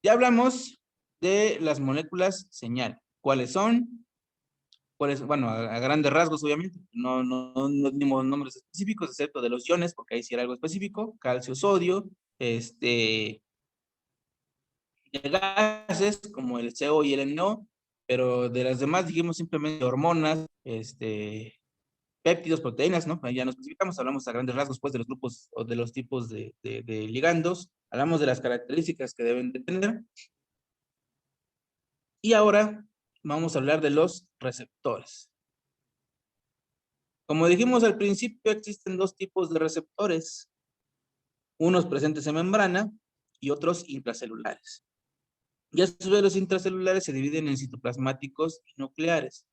ya hablamos de las moléculas señal. ¿Cuáles son? Bueno, a grandes rasgos, obviamente. No dimos nombres específicos, excepto de los iones, porque ahí sí era algo específico. Calcio, sodio, de gases, como el CO y el NO, pero de las demás dijimos simplemente hormonas, péptidos, proteínas, ¿no? Ahí ya nos especificamos, hablamos a grandes rasgos, pues, de los grupos o de los tipos de ligandos, hablamos de las características que deben de tener. Y ahora vamos a hablar de los receptores. Como dijimos al principio, existen dos tipos de receptores, unos presentes en membrana y otros intracelulares. Y a su vez los intracelulares se dividen en citoplasmáticos y nucleares.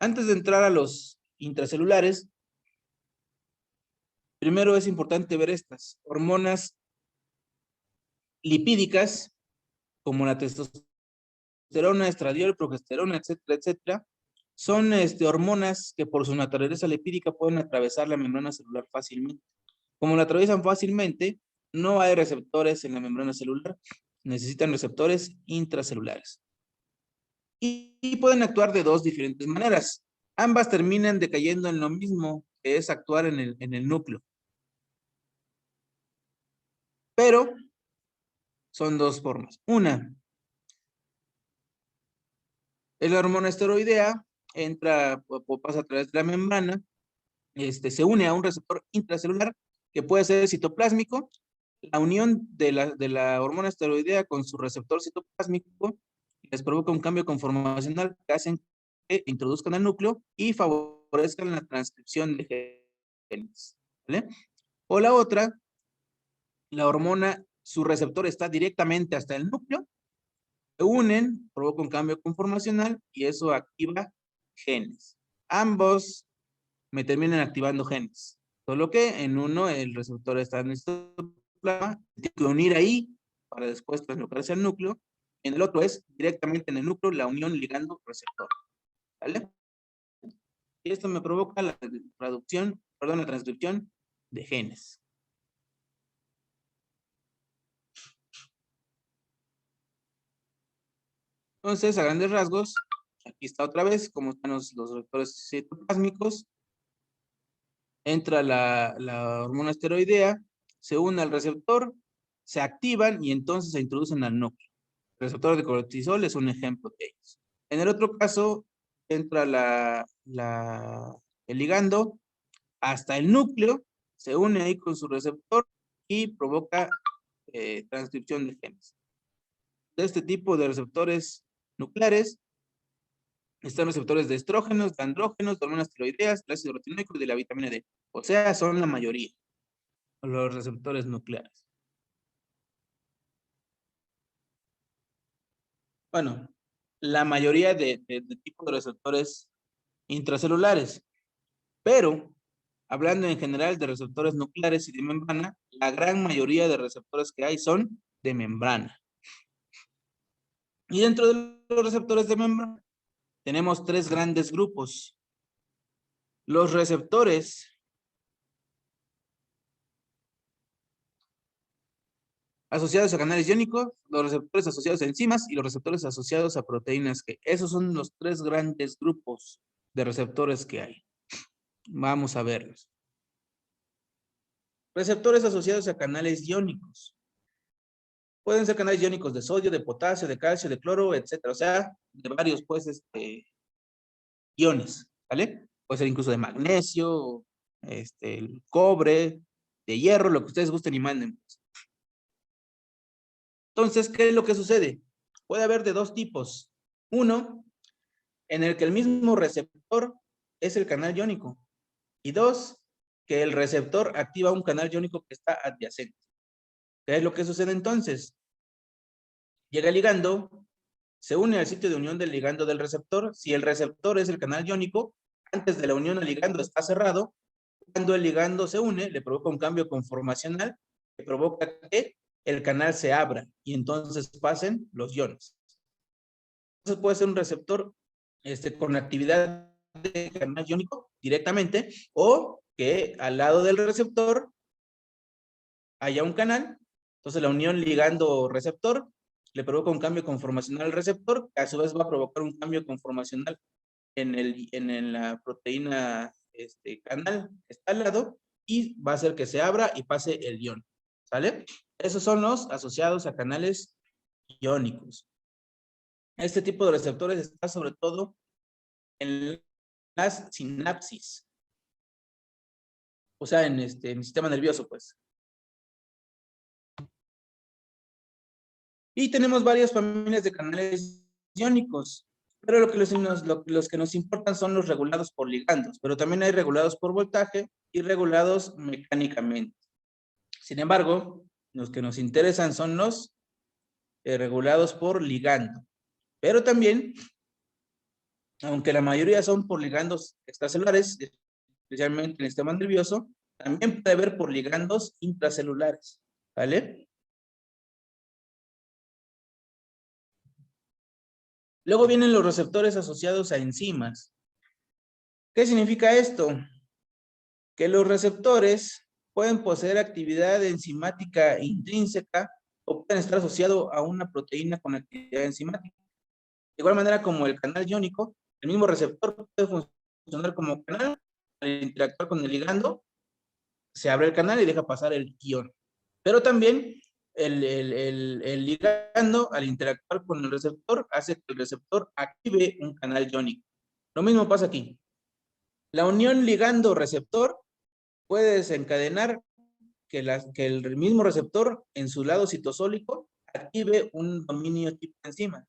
Antes de entrar a los intracelulares, primero es importante ver estas hormonas lipídicas, como la testosterona, estradiol, progesterona, etcétera, etcétera. Son hormonas que por su naturaleza lipídica pueden atravesar la membrana celular fácilmente. Como la atraviesan fácilmente, no hay receptores en la membrana celular, necesitan receptores intracelulares. Y pueden actuar de dos diferentes maneras. Ambas terminan decayendo en lo mismo, que es actuar en el núcleo. Pero son dos formas. Una, la hormona esteroidea entra o pasa a través de la membrana, se une a un receptor intracelular que puede ser citoplásmico. La unión de la hormona esteroidea con su receptor citoplásmico les provoca un cambio conformacional que hacen que introduzcan el núcleo y favorezcan la transcripción de genes. ¿Vale? O la otra, la hormona, su receptor está directamente hasta el núcleo, se unen, provoca un cambio conformacional y eso activa genes. Ambos me terminan activando genes. Solo que en uno el receptor está en el citoplasma, tiene que unir ahí para después translocarse al núcleo. En el otro es directamente en el núcleo la unión ligando-receptor. ¿Vale? Y esto me provoca la transcripción de genes. Entonces, a grandes rasgos, aquí está otra vez cómo están los receptores citoplásmicos. Entra la hormona esteroidea, se une al receptor, se activan y entonces se introducen al núcleo. El receptor de cortisol es un ejemplo de ellos. En el otro caso, entra el ligando hasta el núcleo, se une ahí con su receptor y provoca transcripción de genes. De este tipo de receptores nucleares están receptores de estrógenos, de andrógenos, de hormonas tiroideas, del ácido retinoico y de la vitamina D. O sea, son la mayoría los receptores nucleares. Bueno, la mayoría de tipos de receptores intracelulares. Pero, hablando en general de receptores nucleares y de membrana, la gran mayoría de receptores que hay son de membrana. Y dentro de los receptores de membrana, tenemos tres grandes grupos. Los receptores asociados a canales iónicos, los receptores asociados a enzimas y los receptores asociados a proteínas G. Esos son los tres grandes grupos de receptores que hay. Vamos a verlos. Receptores asociados a canales iónicos. Pueden ser canales iónicos de sodio, de potasio, de calcio, de cloro, etcétera. O sea, de varios, pues, iones, ¿vale? Puede ser incluso de magnesio, el cobre, de hierro, lo que ustedes gusten y manden. Entonces, ¿qué es lo que sucede? Puede haber de dos tipos. Uno, en el que el mismo receptor es el canal iónico. Y dos, que el receptor activa un canal iónico que está adyacente. ¿Qué es lo que sucede entonces? Llega el ligando, se une al sitio de unión del ligando del receptor. Si el receptor es el canal iónico, antes de la unión al ligando está cerrado. Cuando el ligando se une, le provoca un cambio conformacional que provoca que el canal se abra y entonces pasen los iones. Entonces puede ser un receptor con actividad de canal iónico directamente, o que al lado del receptor haya un canal. Entonces la unión ligando-receptor le provoca un cambio conformacional al receptor, que a su vez va a provocar un cambio conformacional en la proteína canal que está al lado, y va a hacer que se abra y pase el ion. ¿Sale? Esos son los asociados a canales iónicos. Este tipo de receptores está sobre todo en las sinapsis. O sea, en el sistema nervioso, pues. Y tenemos varias familias de canales iónicos, pero los que nos importan son los regulados por ligandos, pero también hay regulados por voltaje y regulados mecánicamente. Sin embargo, los que nos interesan son los regulados por ligando, pero también, aunque la mayoría son por ligandos extracelulares, especialmente en el sistema nervioso, también puede haber por ligandos intracelulares, ¿vale? Luego vienen los receptores asociados a enzimas. ¿Qué significa esto? Que los receptores pueden poseer actividad enzimática intrínseca o pueden estar asociados a una proteína con actividad enzimática. De igual manera como el canal iónico, el mismo receptor puede funcionar como canal. Al interactuar con el ligando, se abre el canal y deja pasar el ion. Pero también el ligando, al interactuar con el receptor, hace que el receptor active un canal iónico. Lo mismo pasa aquí. La unión ligando-receptor puede desencadenar que el mismo receptor, en su lado citosólico, active un dominio tipo enzima.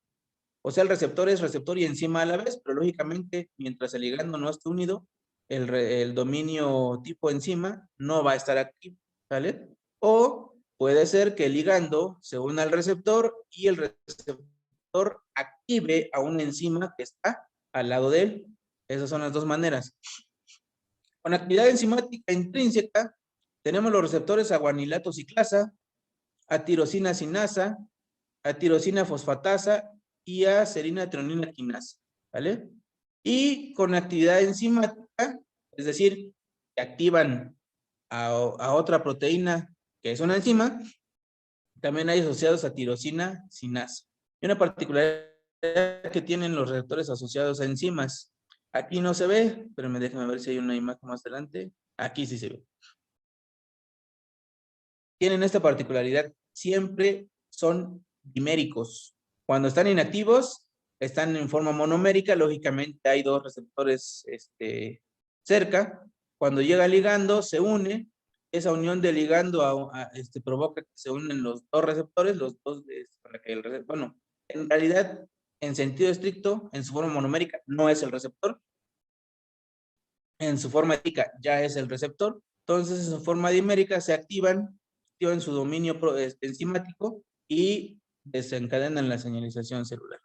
O sea, el receptor es receptor y enzima a la vez, pero lógicamente, mientras el ligando no esté unido, el dominio tipo enzima no va a estar activo, ¿vale? O puede ser que el ligando se una al receptor y el receptor active a una enzima que está al lado de él. Esas son las dos maneras. Con actividad enzimática intrínseca, tenemos los receptores a guanilato ciclasa, a tirosina sinasa, a tirosina fosfatasa y a serina tronina quinasa, ¿vale? Y con actividad enzimática, es decir, que activan a otra proteína que es una enzima, también hay asociados a tirosina sinasa. Y una particularidad que tienen los receptores asociados a enzimas. Aquí no se ve, pero déjenme ver si hay una imagen más adelante. Aquí sí se ve. Tienen esta particularidad, siempre son diméricos. Cuando están inactivos, están en forma monomérica, lógicamente hay dos receptores cerca. Cuando llega el ligando, se une. Esa unión de ligando provoca que se unen los dos receptores, los dos, para que el receptor, bueno, en realidad, en sentido estricto, en su forma monomérica, no es el receptor. En su forma dímerica ya es el receptor. Entonces, en su forma dimérica se activan en su dominio enzimático y desencadenan la señalización celular.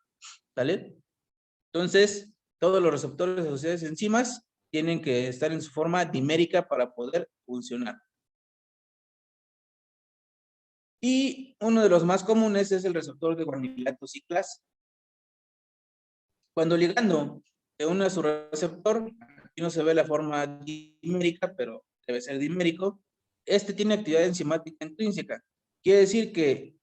¿Vale? Entonces, todos los receptores asociados a enzimas tienen que estar en su forma dimérica para poder funcionar. Y uno de los más comunes es el receptor de guanilato ciclasa. Cuando ligando se une a su receptor, aquí no se ve la forma dimérica, pero debe ser dimérico, este tiene actividad enzimática intrínseca. Quiere decir que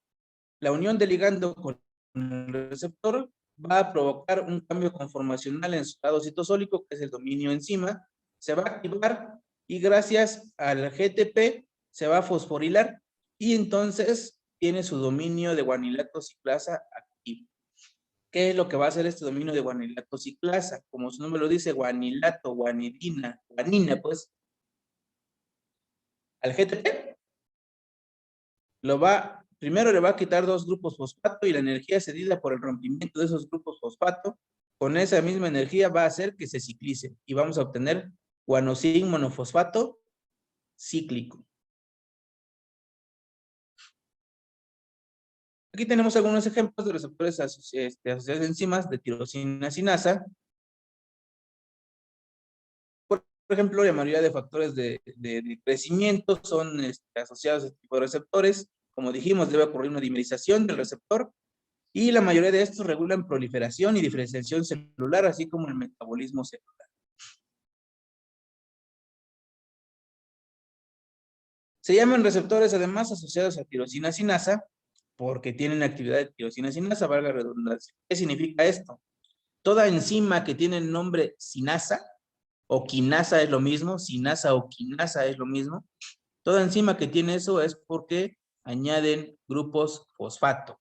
la unión de ligando con el receptor va a provocar un cambio conformacional en su estado citosólico, que es el dominio enzima, se va a activar y gracias al GTP se va a fosforilar y entonces tiene su dominio de guanilato ciclasa activo. ¿Qué es lo que va a hacer este dominio de guanilato ciclasa? Como su nombre lo dice, guanilato, guanidina, guanina, pues. Al GTP primero le va a quitar 2 grupos fosfato y la energía cedida por el rompimiento de esos grupos fosfato, con esa misma energía va a hacer que se ciclice y vamos a obtener guanosin monofosfato cíclico. Aquí tenemos algunos ejemplos de receptores asociados a enzimas de tirosina sinasa. Por ejemplo, la mayoría de factores de crecimiento son asociados a este tipo de receptores. Como dijimos, debe ocurrir una dimerización del receptor y la mayoría de estos regulan proliferación y diferenciación celular, así como el metabolismo celular. Se llaman receptores además asociados a tirosina sinasa porque tienen actividad de tirosina sinasa, valga la redundancia. ¿Qué significa esto? Toda enzima que tiene el nombre sinasa o quinasa es lo mismo, sinasa o quinasa es lo mismo. Toda enzima que tiene eso es porque añaden grupos fosfato.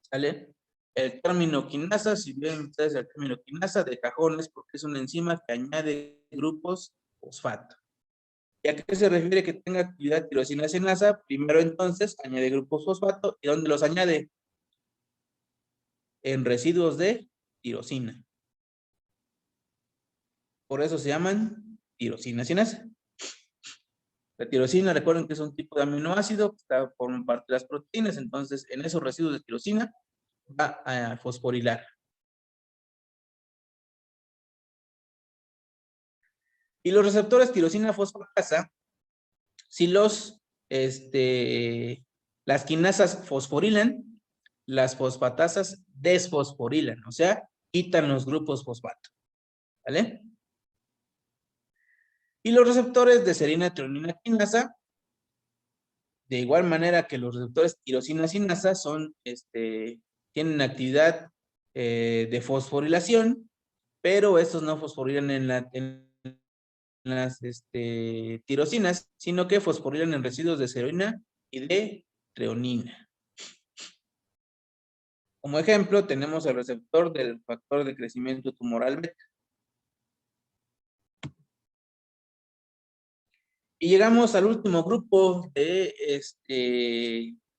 ¿Sale? El término quinasa, si bien ustedes el término quinasa de cajón es porque es una enzima que añade grupos fosfato. ¿Y a qué se refiere que tenga actividad tirosina sinasa? Primero entonces añade grupos fosfato. ¿Y dónde los añade? En residuos de tirosina. Por eso se llaman tirosina sinasa. La tirosina, recuerden que es un tipo de aminoácido que está por parte de las proteínas, entonces en esos residuos de tirosina va a fosforilar. Y los receptores tirosina fosfatasa, si las quinasas fosforilan, las fosfatasas desfosforilan, o sea, quitan los grupos fosfato. ¿Vale? Y los receptores de serina tronina quinasa, de igual manera que los receptores tirosina sinasa, tienen actividad de fosforilación, pero estos no fosforilan en las tirosinas, sino que fosforilan en residuos de serina y de treonina. Como ejemplo, tenemos el receptor del factor de crecimiento tumoral beta. Y llegamos al último grupo de,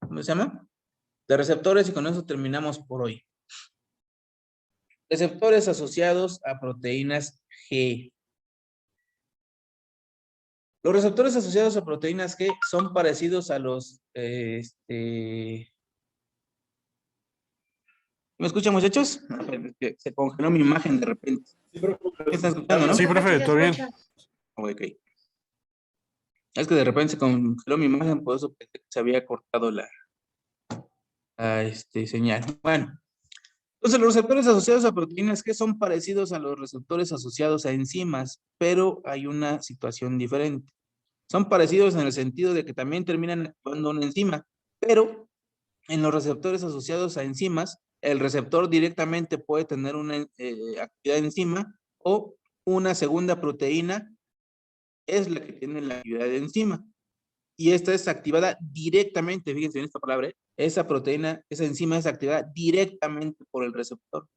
¿cómo se llama? De receptores y con eso terminamos por hoy. Receptores asociados a proteínas G. Los receptores asociados a proteínas G son parecidos a los, ¿me escuchan, muchachos? Se congeló mi imagen de repente. Sí, profe. ¿Me están escuchando, no? Sí, profe, todo bien. Ok. Es que de repente se congeló mi imagen, por eso pensé que se había cortado la señal. Bueno. Entonces, los receptores asociados a proteínas G son parecidos a los receptores asociados a enzimas, pero hay una situación diferente. Son parecidos en el sentido de que también terminan actuando una enzima, pero en los receptores asociados a enzimas, el receptor directamente puede tener una actividad enzima o una segunda proteína es la que tiene la actividad de enzima. Y esta es activada directamente, fíjense en esta palabra, esa proteína, esa enzima es activada directamente por el receptor.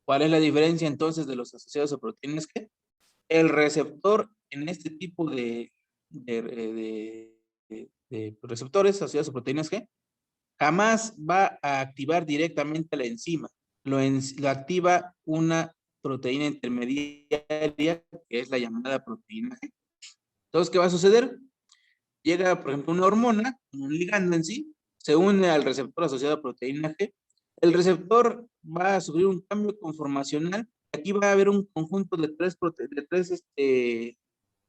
¿Cuál es la diferencia entonces de los asociados a proteínas G? El receptor en este tipo de receptores asociados a proteínas G jamás va a activar directamente la enzima. Lo activa una proteína intermediaria que es la llamada proteína G. Entonces, ¿qué va a suceder? Llega, por ejemplo, una hormona, un ligando en sí, se une al receptor asociado a proteína G. El receptor va a sufrir un cambio conformacional Aquí va a haber un conjunto de tres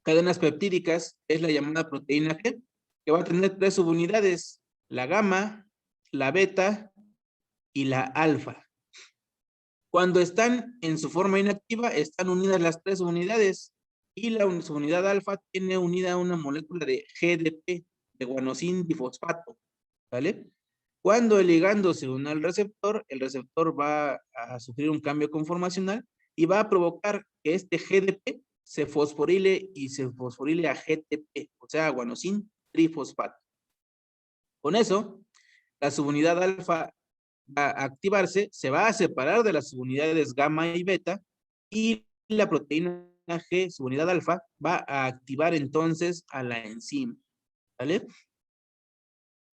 cadenas peptídicas, es la llamada proteína G, que va a tener 3 subunidades, la gamma, la beta y la alfa. Cuando están en su forma inactiva, están unidas las 3 unidades y la subunidad alfa tiene unida una molécula de GDP, de guanosin difosfato, ¿vale? Cuando el ligando se une al receptor, el receptor va a sufrir un cambio conformacional y va a provocar que este GDP se fosforile y se fosforile a GTP, o sea, guanosin trifosfato. Con eso, la subunidad alfa va a activarse, se va a separar de las subunidades gamma y beta y la proteína G, subunidad alfa, va a activar entonces a la enzima, ¿vale?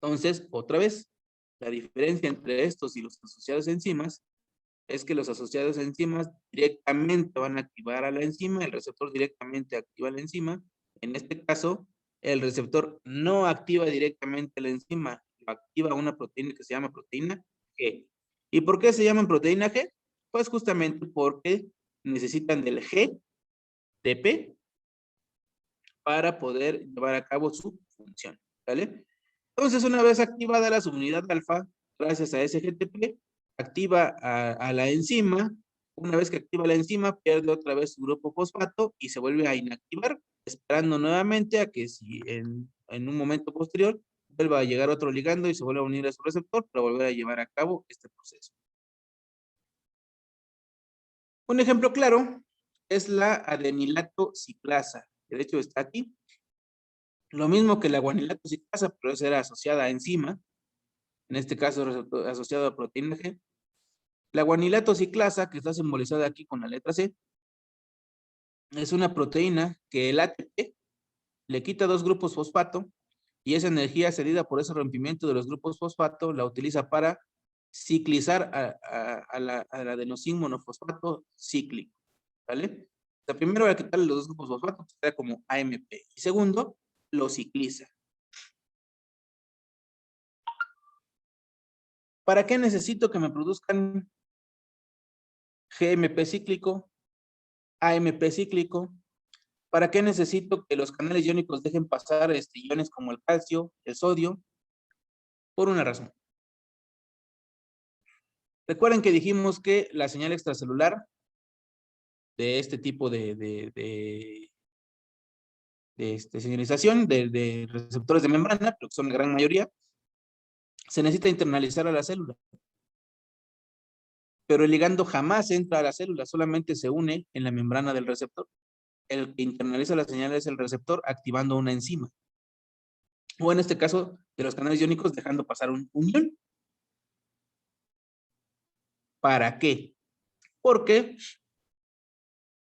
Entonces, otra vez, la diferencia entre estos y los asociados a enzimas es que los asociados a enzimas directamente van a activar a la enzima, el receptor directamente activa la enzima. En este caso, el receptor no activa directamente la enzima, lo activa una proteína que se llama proteína G. ¿Y por qué se llaman proteína G? Pues justamente porque necesitan del GTP para poder llevar a cabo su función, ¿vale? Entonces, una vez activada la subunidad alfa, gracias a ese GTP, activa a la enzima. Una vez que activa la enzima, pierde otra vez su grupo fosfato y se vuelve a inactivar, esperando nuevamente a que si en un momento posterior vuelva a llegar otro ligando y se vuelva a unir a su receptor para volver a llevar a cabo este proceso. Un ejemplo claro es la adenilato ciclasa, que de hecho está aquí. Lo mismo que la guanilato ciclasa, pero esa era asociada a enzima, en este caso asociado a proteína G. La guanilato ciclasa, que está simbolizada aquí con la letra C, es una proteína que el ATP le quita 2 grupos fosfato y esa energía cedida por ese rompimiento de los grupos fosfato la utiliza para ciclizar al adenosín monofosfato cíclico, ¿vale? O sea, primero, al quitarle los 2 grupos fosfato, queda como AMP. Y segundo, lo cicliza. ¿Para qué necesito que me produzcan GMP cíclico, AMP cíclico? ¿Para qué necesito que los canales iónicos dejen pasar iones como el calcio, el sodio? Por una razón. Recuerden que dijimos que la señal extracelular de este tipo de señalización de receptores de membrana, pero que son la gran mayoría, se necesita internalizar a la célula. Pero el ligando jamás entra a la célula, solamente se une en la membrana del receptor. El que internaliza la señal es el receptor activando una enzima. O en este caso, de los canales iónicos dejando pasar un ion. ¿Para qué? Porque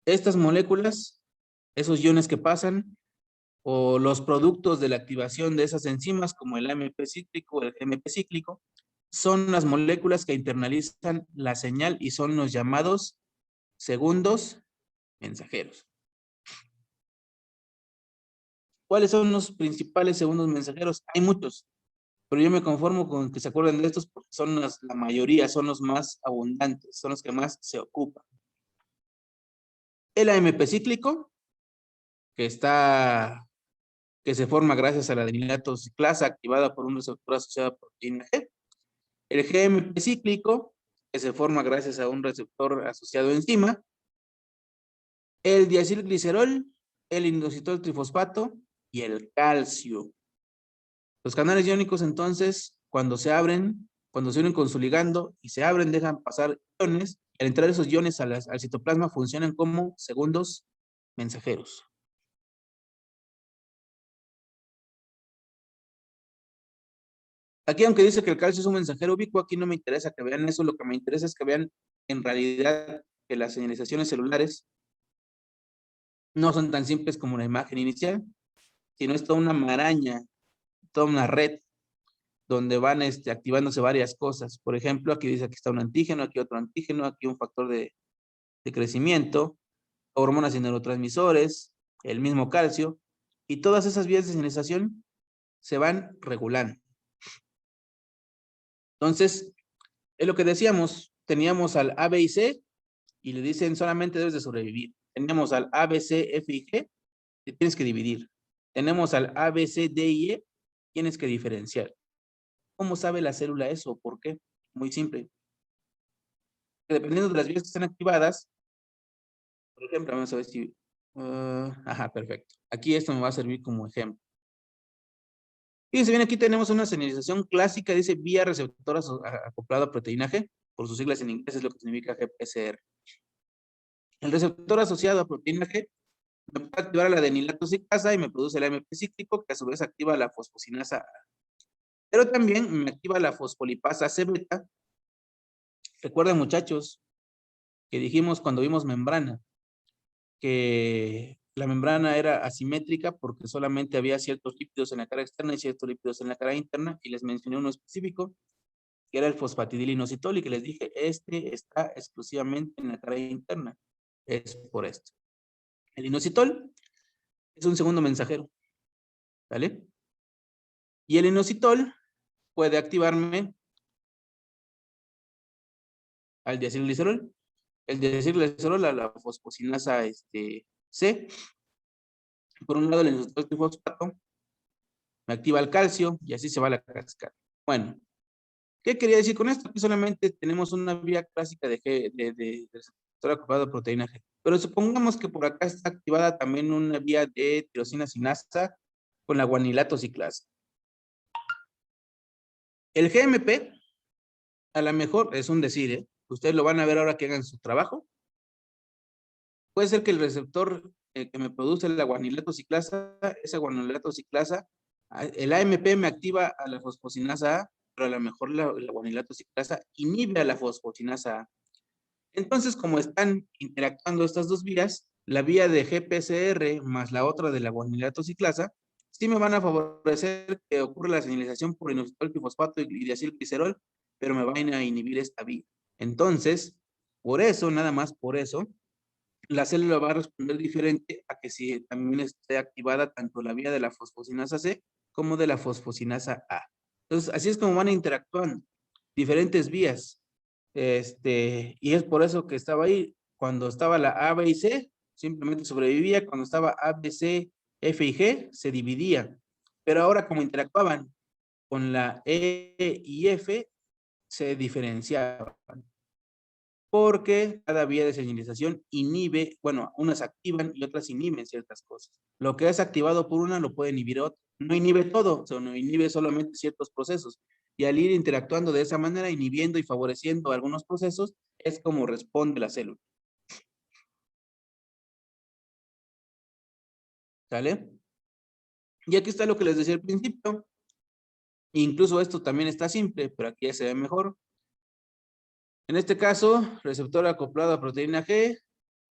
estas moléculas, esos iones que pasan, o los productos de la activación de esas enzimas, como el AMP cíclico o el GMP cíclico, son las moléculas que internalizan la señal y son los llamados segundos mensajeros. ¿Cuáles son los principales segundos mensajeros? Hay muchos, pero yo me conformo con que se acuerden de estos porque son la mayoría, son los más abundantes, son los que más se ocupan. El AMP cíclico, que se forma gracias a la adenilato ciclasa activada por un receptor asociado a proteína G. El GMP cíclico, que se forma gracias a un receptor asociado a enzima. El diacilglicerol, el inositol trifosfato y el calcio. Los canales iónicos, entonces, cuando se abren, cuando se unen con su ligando y se abren, dejan pasar iones. Al entrar esos iones al citoplasma, funcionan como segundos mensajeros. Aquí, aunque dice que el calcio es un mensajero ubicuo, aquí no me interesa que vean eso. Lo que me interesa es que vean en realidad que las señalizaciones celulares no son tan simples como la imagen inicial, sino es toda una maraña, toda una red donde van activándose varias cosas. Por ejemplo, aquí dice que está un antígeno, aquí otro antígeno, aquí un factor de crecimiento, hormonas y neurotransmisores, el mismo calcio, y todas esas vías de señalización se van regulando. Entonces, es lo que decíamos, teníamos al A, B y C, y le dicen solamente debes de sobrevivir. Tenemos al A, B, C, F y G, que tienes que dividir. Tenemos al A, B, C, D y E, tienes que diferenciar. ¿Cómo sabe la célula eso? ¿Por qué? Muy simple. Dependiendo de las vías que estén activadas, por ejemplo, vamos a ver si... ajá, perfecto. Aquí esto me va a servir como ejemplo. Fíjense bien, aquí tenemos una señalización clásica, dice vía receptora acoplada a proteína G, por sus siglas en inglés es lo que significa GPCR. El receptor asociado a proteína G me puede activar a la adenilatosiclasa y me produce el AMP cíclico, que a su vez activa la fosfocinasa A. Pero también me activa la fosfolipasa C-beta. Recuerden, muchachos, que dijimos cuando vimos membrana, que la membrana era asimétrica porque solamente había ciertos lípidos en la cara externa y ciertos lípidos en la cara interna, y les mencioné uno específico, que era el fosfatidilinositol, y que les dije, este está exclusivamente en la cara interna. Es por esto. El inositol es un segundo mensajero, ¿vale? Y el inositol puede activarme al diacilglicerol. El diacilglicerol a la fosfocinasa C. Por un lado, el inositol trifosfato me activa el calcio y así se va la cascada. Bueno, ¿qué quería decir con esto? Que solamente tenemos una vía clásica de receptor acoplado a proteína G. Pero supongamos que por acá está activada también una vía de tirosina sinasa con la guanilato ciclasa. El GMP, a lo mejor, es un decir, ustedes lo van a ver ahora que hagan su trabajo. Puede ser que el receptor que me produce la guanilato ciclasa, esa guanilato ciclasa, el AMP me activa a la fosfocinasa A, pero a lo mejor la guanilato ciclasa inhibe a la fosfocinasa A. Entonces, como están interactuando estas dos vías, la vía de GPCR más la otra de la guanilato ciclasa, sí me van a favorecer que ocurra la señalización por inositol trifosfato y diacilglicerol, pero me van a inhibir esta vía. Entonces, por eso, nada más por eso, la célula va a responder diferente a que si también esté activada tanto la vía de la fosfocinasa C como de la fosfocinasa A. Entonces, así es como van interactuando diferentes vías. Y es por eso que estaba ahí. Cuando estaba la A, B y C, simplemente sobrevivía. Cuando estaba A, B, C, F y G, se dividía. Pero ahora, como interactuaban con la E y F, se diferenciaban. Porque cada vía de señalización inhibe, bueno, unas activan y otras inhiben ciertas cosas. Lo que es activado por una lo puede inhibir otra. No inhibe todo, sino inhibe solamente ciertos procesos. Y al ir interactuando de esa manera, inhibiendo y favoreciendo algunos procesos, es como responde la célula. ¿Sale? Y aquí está lo que les decía al principio. Incluso esto también está simple, pero aquí ya se ve mejor. En este caso, receptor acoplado a proteína G.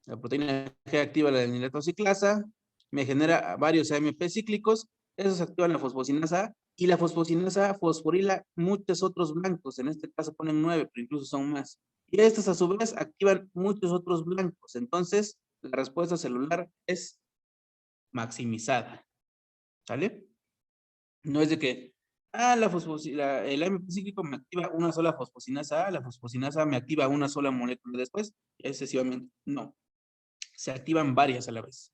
La proteína G activa la adenilatociclasa, me genera varios AMP cíclicos, esos activan la fosfocinasa A, y la fosfocinasa A fosforila muchos otros blancos, en este caso ponen 9, pero incluso son más. Y estas a su vez activan muchos otros blancos, entonces la respuesta celular es maximizada. ¿Sale? No es de que, el AMP cíclico me activa una sola fosfocinasa A, la fosfocinasa A me activa una sola molécula después, y excesivamente. No. Se activan varias a la vez.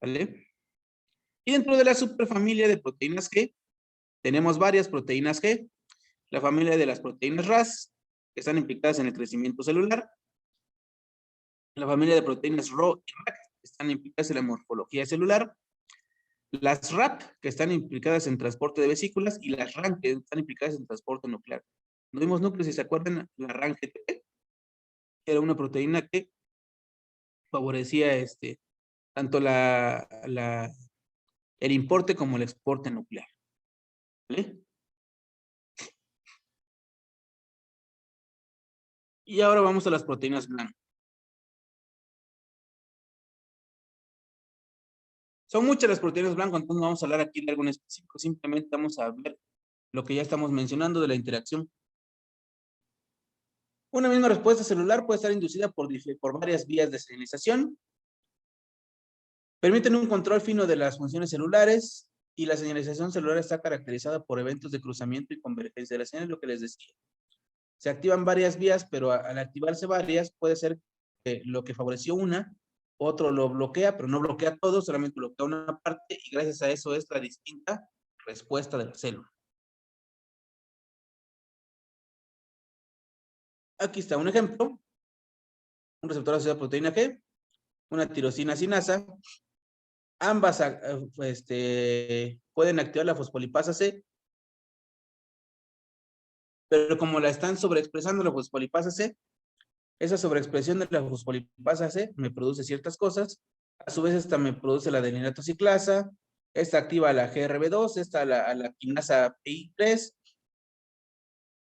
¿Vale? Y dentro de la superfamilia de proteínas G, tenemos varias proteínas G. La familia de las proteínas RAS, que están implicadas en el crecimiento celular. La familia de proteínas Rho y RAC, que están implicadas en la morfología celular. Las RAP, que están implicadas en transporte de vesículas. Y las RAN, que están implicadas en transporte nuclear. No vimos núcleos, si se acuerdan, la RAN GTP era una proteína que favorecía tanto el importe como el exporte nuclear. ¿Vale? Y ahora vamos a las proteínas blancas. Son muchas las proteínas blancas, entonces no vamos a hablar aquí de algo en específico, simplemente vamos a ver lo que ya estamos mencionando de la interacción. Una misma respuesta celular puede estar inducida por varias vías de señalización. Permiten un control fino de las funciones celulares y la señalización celular está caracterizada por eventos de cruzamiento y convergencia de la señal, lo que les decía. se activan varias vías, pero al activarse varias puede ser que lo que favoreció una, otro lo bloquea, pero no bloquea todo, solamente bloquea una parte y gracias a eso es la distinta respuesta de la célula. Aquí está un ejemplo. Un receptor asociado a proteína G, una tirosina sinasa. Ambas pueden activar la fosfolipasa C, pero como la están sobreexpresando la fosfolipasa C, esa sobreexpresión de la fosfolipasa C me produce ciertas cosas. A su vez, esta me produce la adeninato ciclasa, esta activa la GRB2, esta a la quinasa PI3,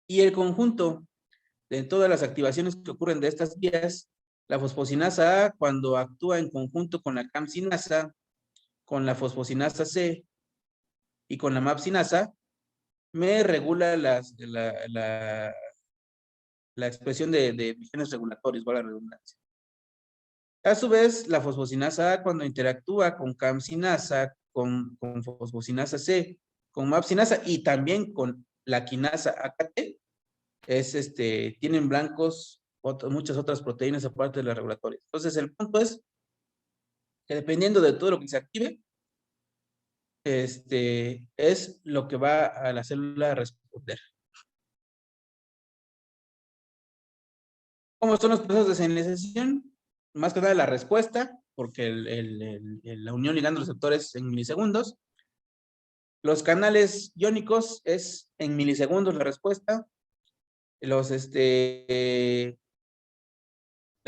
y el conjunto de todas las activaciones que ocurren de estas vías, la fosfosinasa A, cuando actúa en conjunto con la camsinasa, con la fosfosinasa C y con la mapsinasa, me regula la expresión de genes regulatorios, vale la redundancia. A su vez, la fosfosinasa A, cuando interactúa con camsinasa, con fosfosinasa C, con mapsinasa y también con la quinasa AKT, tienen blancos muchas otras proteínas aparte de las regulatorias. Entonces, el punto es que dependiendo de todo lo que se active, es lo que va a la célula a responder. ¿Cómo son los procesos de señalización? Más que nada la respuesta, porque la unión ligando receptores en milisegundos. Los canales iónicos es en milisegundos la respuesta.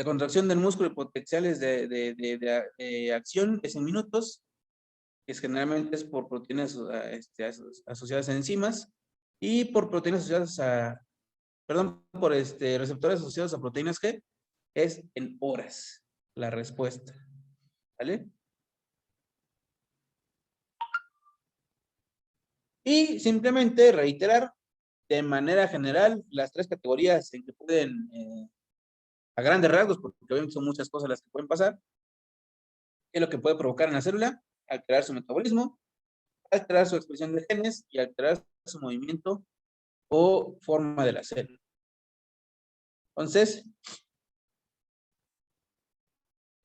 La contracción del músculo y potenciales de acción es en minutos, que generalmente es por proteínas asociadas a enzimas y por proteínas asociadas a, perdón, por receptores asociados a proteínas G, es en horas la respuesta, ¿vale? Y simplemente reiterar de manera general las tres categorías en que pueden, a grandes rasgos, porque obviamente son muchas cosas las que pueden pasar, qué es lo que puede provocar en la célula, alterar su metabolismo, alterar su expresión de genes y alterar su movimiento o forma de la célula. Entonces,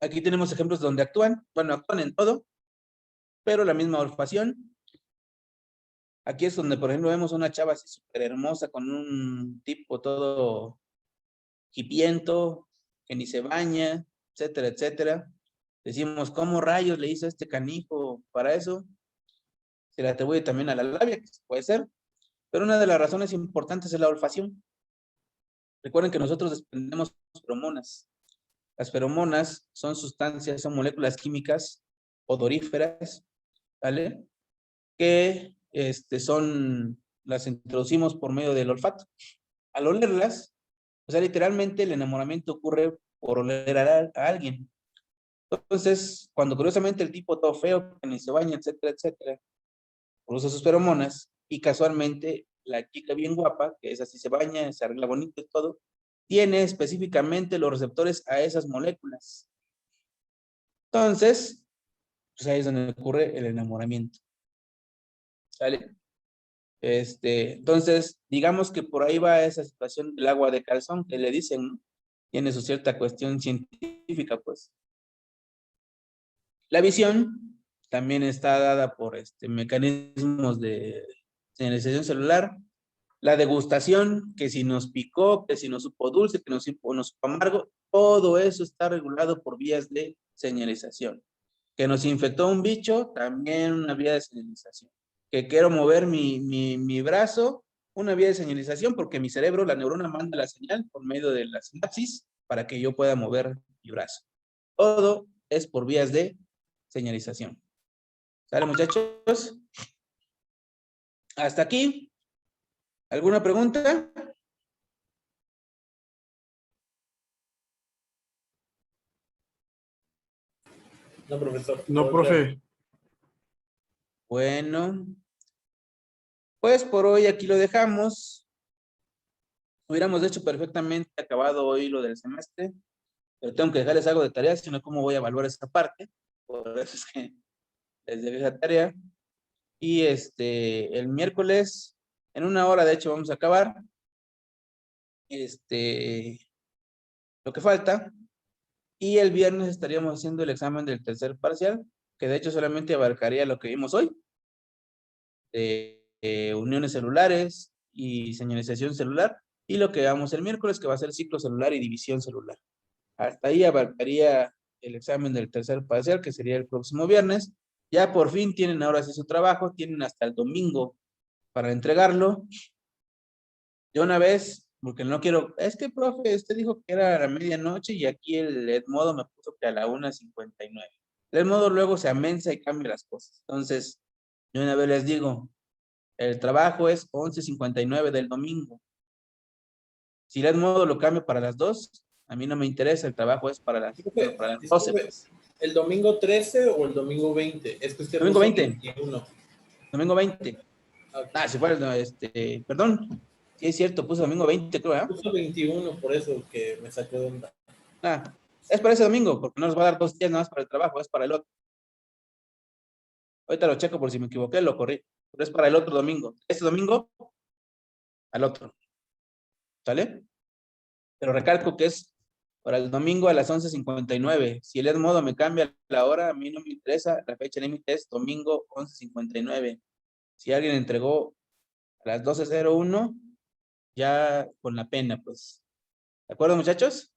aquí tenemos ejemplos donde actúan, bueno, actúan en todo, pero la misma olfacción. Aquí es donde, por ejemplo, vemos una chava así súper hermosa con un tipo todo hipiento, que ni se baña, etcétera, etcétera. Decimos, ¿cómo rayos le hizo este canijo para eso? Se le atribuye también a la labia, que puede ser, pero una de las razones importantes es la olfacción. Recuerden que nosotros desprendemos feromonas. Las feromonas son sustancias, son moléculas químicas odoríferas, ¿vale? Que las introducimos por medio del olfato. Al olerlas, o sea, literalmente el enamoramiento ocurre por oler a alguien. Entonces, cuando curiosamente el tipo todo feo, que ni se baña, etcétera, etcétera, produce sus feromonas y casualmente la chica bien guapa, que es así, se baña, se arregla bonito y todo, tiene específicamente los receptores a esas moléculas. Entonces, pues ahí es donde ocurre el enamoramiento. ¿Sale? Entonces, digamos que por ahí va esa situación del agua de calzón que le dicen, ¿no? Tiene su cierta cuestión científica, pues. La visión también está dada por mecanismos de señalización celular. La degustación, que si nos picó, que si nos supo dulce, que nos supo amargo, todo eso está regulado por vías de señalización. Que nos infectó un bicho, también una vía de señalización. Que quiero mover mi brazo, una vía de señalización, porque mi cerebro, la neurona, manda la señal por medio de la sinapsis para que yo pueda mover mi brazo. Todo es por vías de señalización. ¿Sale, muchachos? Hasta aquí. ¿Alguna pregunta? No, profesor. No, profe. Bueno, pues por hoy aquí lo dejamos. Hubiéramos hecho perfectamente acabado hoy lo del semestre, pero tengo que dejarles algo de tarea, si no, ¿cómo voy a evaluar esta parte? Por eso es que les dejé esa tarea. Y el miércoles, en 1 hora, de hecho, vamos a acabar. lo que falta. Y el viernes estaríamos haciendo el examen del tercer parcial, que de hecho solamente abarcaría lo que vimos hoy, de uniones celulares y señalización celular, y lo que vamos el miércoles, que va a ser ciclo celular y división celular. Hasta ahí abarcaría el examen del tercer parcial, que sería el próximo viernes. Ya por fin tienen ahora sí su trabajo, tienen hasta el domingo para entregarlo. Yo una vez, porque no quiero, es que profe, usted dijo que era a la medianoche y aquí el Edmodo me puso que a la 1:59. El Edmodo luego se amensa y cambia las cosas. Entonces, yo una vez les digo, el trabajo es 11:59 del domingo. Si el Edmodo lo cambia para las 2, a mí no me interesa, el trabajo es para las, bueno, para las 12. Disculpe, Pues. ¿el domingo 13 o el domingo 20? Es que usted Domingo puso 20. 21. Domingo 20. Ok. Si fuera, perdón. Sí, es cierto, puso domingo 20, creo, ¿eh? Puso 21, por eso que me sacó de onda. Es para ese domingo, porque no nos va a dar 2 días nada más para el trabajo, es para el otro. Ahorita lo checo por si me equivoqué, lo corrí. Pero es para el otro domingo. Este domingo, al otro. ¿Sale? Pero recalco que es para el domingo a las 11:59. Si el Edmodo me cambia la hora, a mí no me interesa. La fecha límite es domingo 11:59. Si alguien entregó a las 12:01, ya con la pena, pues. ¿De acuerdo, muchachos?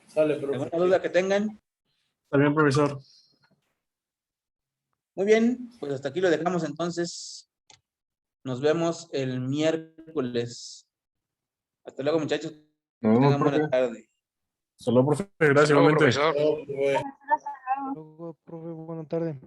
Sale, ¿Alguna profe. duda que tengan? Está bien, profesor. Muy bien, pues hasta aquí lo dejamos entonces. Nos vemos el miércoles. Hasta luego, muchachos. Que No, tengan buena profe. tarde. Solo, profe. Gracias, Luego, igualmente. profesor. Oh, profe. Luego, profe, buena tarde.